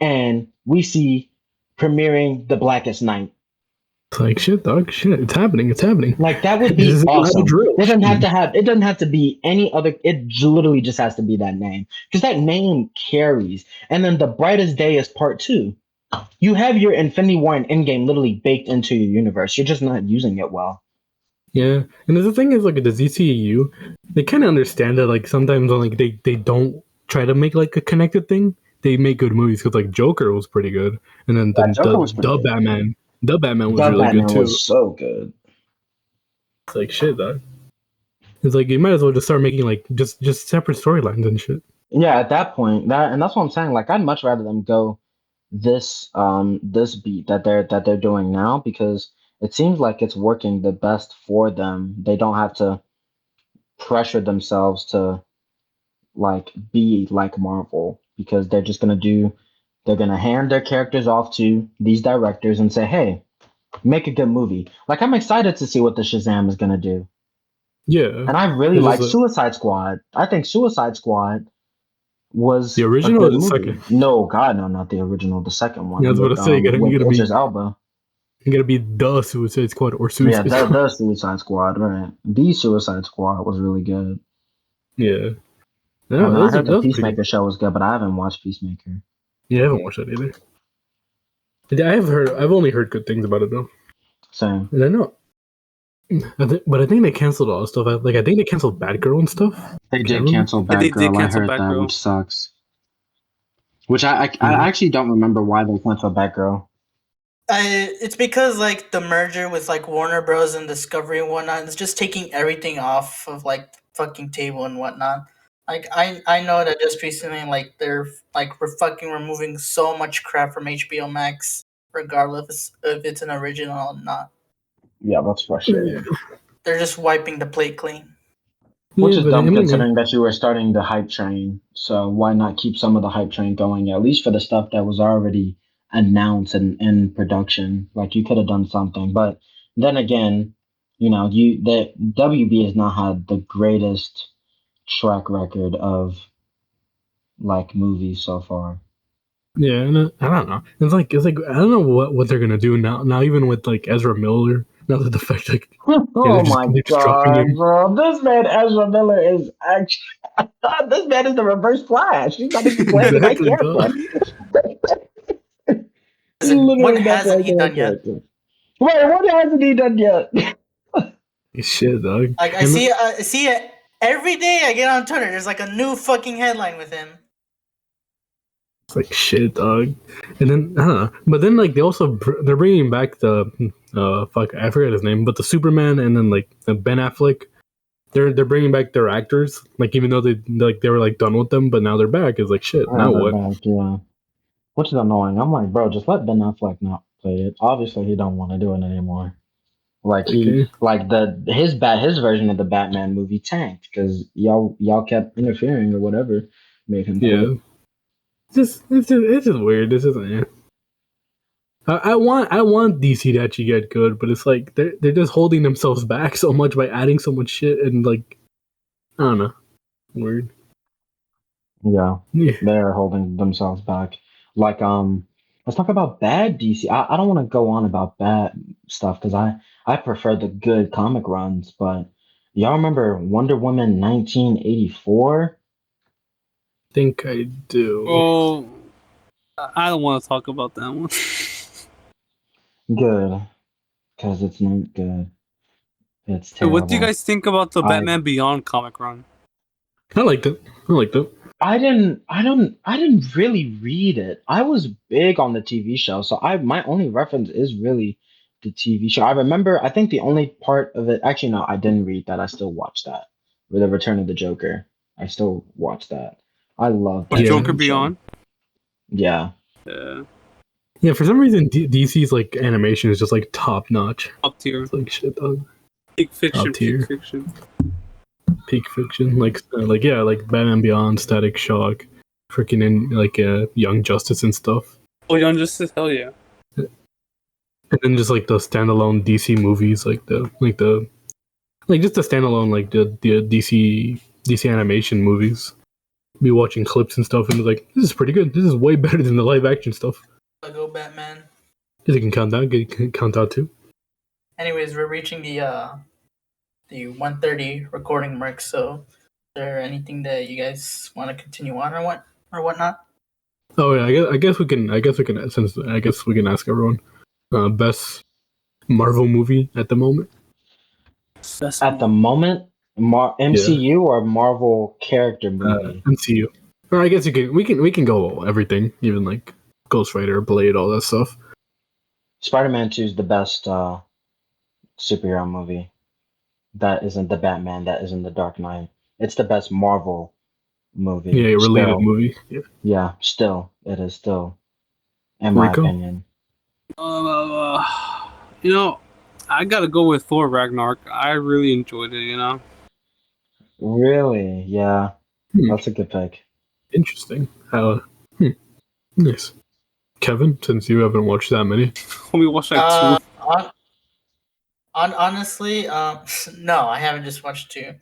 and we see premiering The Blackest Night. It's like shit, dog. Shit, it's happening. It's happening. Like that would This be is how to awesome. drill. It doesn't have to be any other, it literally just has to be that name. Because that name carries. And then the brightest day is part two. You have your Infinity War and Endgame literally baked into your universe. You're just not using it well. Yeah, and the thing is, like the DCEU, they kind of understand that. Like sometimes, when, like they don't try to make like a connected thing. They make good movies because like Joker was pretty good, and then Yeah, Joker was pretty good. the Batman was The really Batman good too. was so good. It's like shit, dog. It's like you might as well just start making like just separate storylines and shit. Yeah, at that point, that's what I'm saying. Like I'd much rather them go this beat that they're doing now because it seems like it's working the best for them. They don't have to pressure themselves to like be like Marvel because they're gonna hand their characters off to these directors and say, hey, make a good movie. Like I'm excited to see what the Shazam is gonna do. Yeah, And I really it's like just, Suicide Squad. I think Suicide Squad was the a original or good the movie. second. No, God, no, not the original, the second Yeah, I one was about to say with you Idris Elba. gotta be the Suicide Squad or Yeah, Suicide Squad. the Suicide Squad, right? The Suicide Squad was really good. Yeah, And no, I heard that the was pretty Peacemaker good. show was good, but I haven't watched Peacemaker. Yeah, I haven't watched that either. I've only heard good things about it though. Same. And I know, but I think they canceled all the stuff. I think they canceled Batgirl and stuff. They Can't did remember. cancel Yeah, they did Batgirl. I cancel heard that, Batgirl. which sucks. Which I Mhm. actually don't remember why they canceled Batgirl. It's because like the merger with like Warner Bros. And Discovery and whatnot is just taking everything off of like the fucking table and whatnot. Like I know that just recently like we're fucking removing so much crap from HBO Max, regardless if it's an original or not. Yeah, that's frustrating. They're just wiping the plate clean. Which Yeah, is but I dumb mean, considering that you were starting the hype train. So why not keep some of the hype train going, at least for the stuff that was already announced and in production? Like you could have done something. But then again, the WB has not had the greatest track record of like movies so far. yeah, and I don't know. It's like I don't know what they're gonna do now. Now even with like Ezra Miller, now that the fact like yeah, Oh my they're just dropping god, him. bro. This man Ezra Miller is actually this man is the reverse Flash. He's not even playing the right Exactly, character. dog. He's What literally not hasn't playing he the right done yet? character. Wait, what hasn't he done yet? Shit, dog. Like I see it every day. I get on Twitter. There's like a new fucking headline with him. It's like shit, dog. And then I don't know, but then like they're bringing back the fuck, I forget his name, but the Superman and then like Ben Affleck. They're bringing back their actors, like even though they were like done with them, but now they're back. It's like shit. Now They're what? back, yeah. Which is annoying. I'm like, bro, just let Ben Affleck not play it. Obviously, he don't want to do it anymore. Like Okay. his version of the Batman movie tanked because y'all kept interfering or whatever, made him quit. Yeah. It's just weird. This isn't. Yeah. I want DC to actually get good, but it's like they're just holding themselves back so much by adding so much shit and like I don't know, weird. Yeah, Yeah. they're holding themselves back. Like let's talk about bad DC. I don't want to go on about bad stuff because I prefer the good comic runs, but y'all remember Wonder Woman 1984? Think I do. Oh, I don't want to talk about that one. Good, because it's not good. It's Hey, what do you terrible. guys think about the I Batman Beyond comic run? I liked it. I liked it. I didn't really read it. I was big on the TV show, so my only reference is really the TV show. I remember, I think the only part of it, actually no, I didn't read that. I still watched that. With the Return of the Joker. I still watched that. I love Or that Yeah. Joker TV show. Beyond? Yeah. Yeah, Yeah, for some reason DC's like animation is just like top notch. top tier. It's like shit, dog. Peak fiction, tier. peak fiction. Peak fiction, like yeah, like Batman Beyond, Static Shock, freaking in like Young Justice and stuff, Oh, Young Justice, hell yeah. and then just like the standalone DC movies, like just the standalone like the DC animation movies. Be watching clips and stuff, and it's like this is pretty good. This is way better than the live action stuff. Go Batman. Because it can count out too. Anyways, we're reaching the 1:30 recording mark. So, is there anything that you guys want to continue on or whatnot? Oh yeah, I guess we can since I guess we can ask everyone. Best Marvel movie at the moment. Best At the one. moment, MCU or Marvel character movie? MCU. Or I guess we can go everything, even like Ghost Rider, Blade, all that stuff. Spider-Man 2 is the best superhero movie. That isn't the Batman, that isn't the Dark Knight. It's the best Marvel movie. Yeah, related Still. movie. Yeah. Yeah, still. It is still, in my Rico? opinion. You know, I gotta go with Thor Ragnarok. I really enjoyed it, you know? Really? Yeah. That's a good pick. Interesting. Nice. Kevin, since you haven't watched that many. We watched like two. Honestly, no, I haven't just watched two.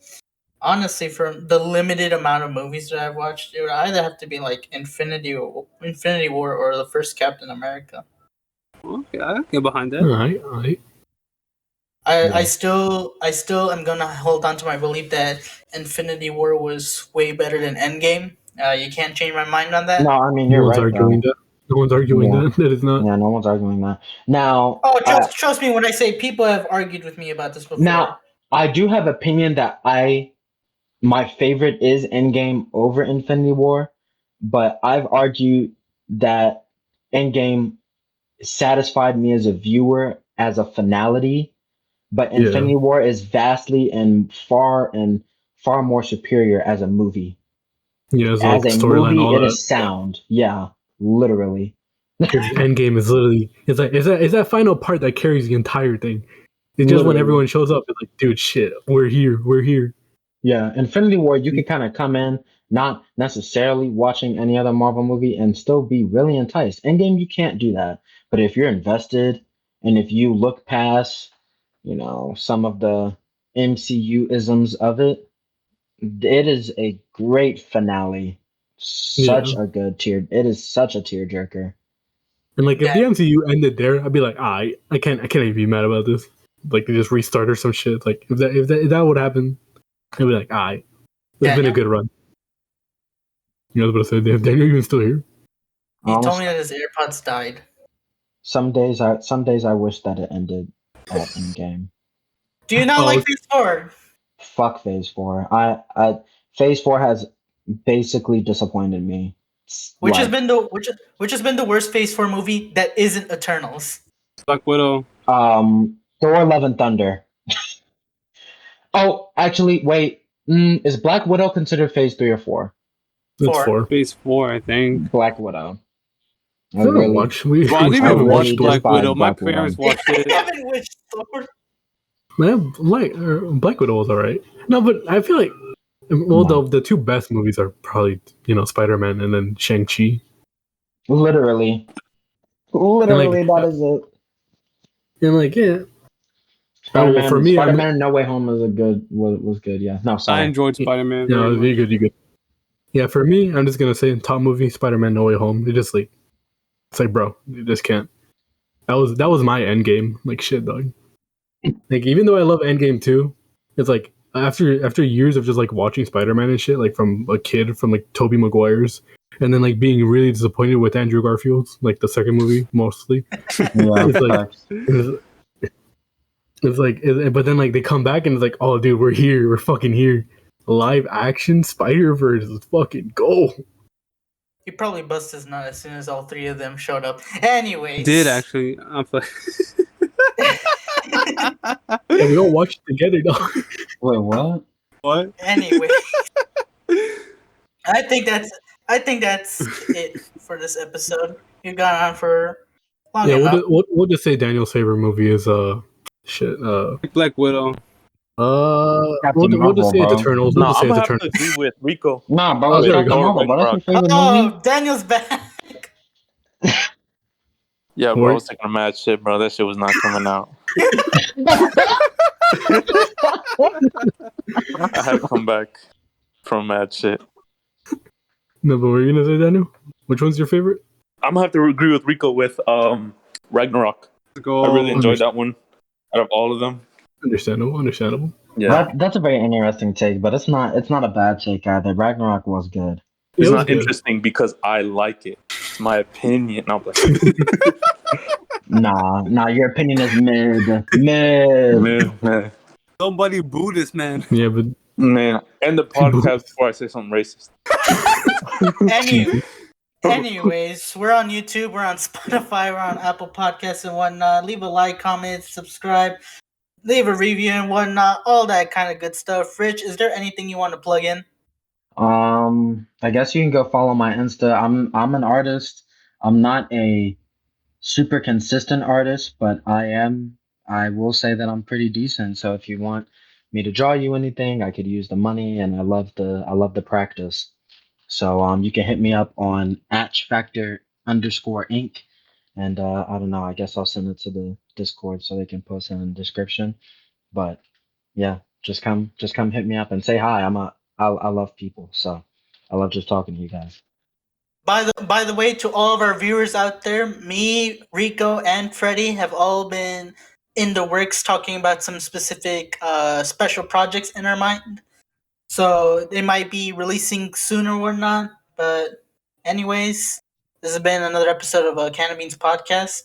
Honestly, from the limited amount of movies that I've watched, it would either have to be like Infinity War or the first Captain America. Okay, I can get behind that. Alright. I still am gonna hold on to my belief that Infinity War was way better than Endgame. You can't change my mind on that. No, I mean, No you're one's right, arguing though. that. No one's arguing Yeah. that. That is not. Yeah, no one's arguing that. Now, Oh, trust me when I say people have argued with me about this before. now I do have opinion that my favorite is Endgame over Infinity War, but I've argued that Endgame satisfied me as a viewer as a finality, but Yeah. Infinity War is vastly and far more superior as a movie. Yeah, it's As like a storyline, movie, all it that. is sound. Yeah, literally. Because Endgame is literally it's that final part that carries the entire thing. It's just when Literally. everyone shows up, it's like, dude, shit, we're here. Yeah, Infinity War, you could kind of come in not necessarily watching any other Marvel movie and still be really enticed. Endgame, you can't do that. But if you're invested and if you look past, some of the MCU isms of it, it is a great finale. Such Yeah. a good tear. It is such a tearjerker. And like if Yeah. the MCU ended there, I'd be like, I can't even be mad about this. Like they just restart or some shit. Like if that would happen, I'd be like, it's been Yeah. a good run. You know what I was about to say? Daniel even still here? He told Honestly, me that his AirPods died. some days I wish that it ended at Endgame. Do you not Oh, like Phase 4? Fuck Phase 4. I Phase 4 has basically disappointed me. Which has What? been which has been the worst Phase 4 movie that isn't Eternals? Black Widow. Thor: Love and Thunder. Oh, actually, wait. Is Black Widow considered Phase 3 or 4? That's 4. 4. Phase 4, I think. Black Widow. I I don't really, watch. We Well, I didn't I even really watch Black despise Widow. My Black Widow. parents watched it. I haven't watched Thor. Man, Black Widow was alright. No, but I feel like No. the two best movies are probably Spider-Man and then Shang-Chi. Literally, that is it. And like yeah. Oh, well, for me, Spider-Man: No Way Home was good. Yeah. No, I sorry. enjoyed Spider-Man Yeah, very you much. good, you good. Yeah, for me, I'm just gonna say top movie Spider-Man: No Way Home. It just like it's like bro, you just can't. That was my end game. Like shit, dog. Like even though I love Endgame too, it's like after years of just like watching Spider-Man and shit, like from a kid from like Tobey Maguire's, and then like being really disappointed with Andrew Garfield's, like the second movie mostly. Yeah, It's like facts. but then like they come back and it's like, oh dude, we're fucking here. Live action Spider-Verse, let's fucking go. He probably bust his nut as soon as all three of them showed up. Anyways. Did actually. I'm like, And we all watched it together, dog. Wait, what? what? Anyway. I think that's it for this episode. We've gone on for long Yeah, enough. we'll just say Daniel's favorite movie is Black Widow. Captain we'll just Marvel, say it's bro. Eternals. No, We'll just say I'm it's gonna have to Eternals. agree with Rico. Nah, bro, Oh, it's there we Captain go. Marvel, bro. That's your favorite movie. Oh, Daniel's back. Yeah, bro, I Word. was taking a mad shit, bro. That shit was not coming out. I had to come back from mad shit. No, but what were you gonna say, Daniel? Which one's your favorite? I'm gonna have to agree with Rico with Ragnarok. Go. I really enjoyed that one out of all of them. Understandable. Yeah, That's a very interesting take, but it's not a bad take either. Ragnarok was good. it's It was not good. interesting because I like it. It's my opinion. No, but Nah, your opinion is mid. man, Somebody boo this man. Yeah, but man, end the podcast before I say something racist. Anyways, we're on YouTube, we're on Spotify, we're on Apple Podcasts and whatnot. Leave a like, comment, subscribe, leave a review and whatnot, all that kind of good stuff. Rich, is there anything you want to plug in? I guess you can go follow my Insta. I'm an artist. I'm not a super consistent artist, but I will say that I'm pretty decent. So if you want me to draw you anything, I could use the money, and I love the practice. So you can hit me up on @factor_inc, and I don't know. I guess I'll send it to the Discord so they can post it in the description. But yeah, just come hit me up and say hi. I love people, so I love just talking to you guys. By the way, to all of our viewers out there, me, Rico, and Freddie have all been in the works talking about some specific special projects in our mind. So they might be releasing soon or whatnot. But anyways, this has been another episode of Can Beans Podcast.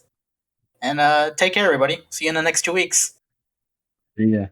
And take care, everybody. See you in the next 2 weeks. Yeah.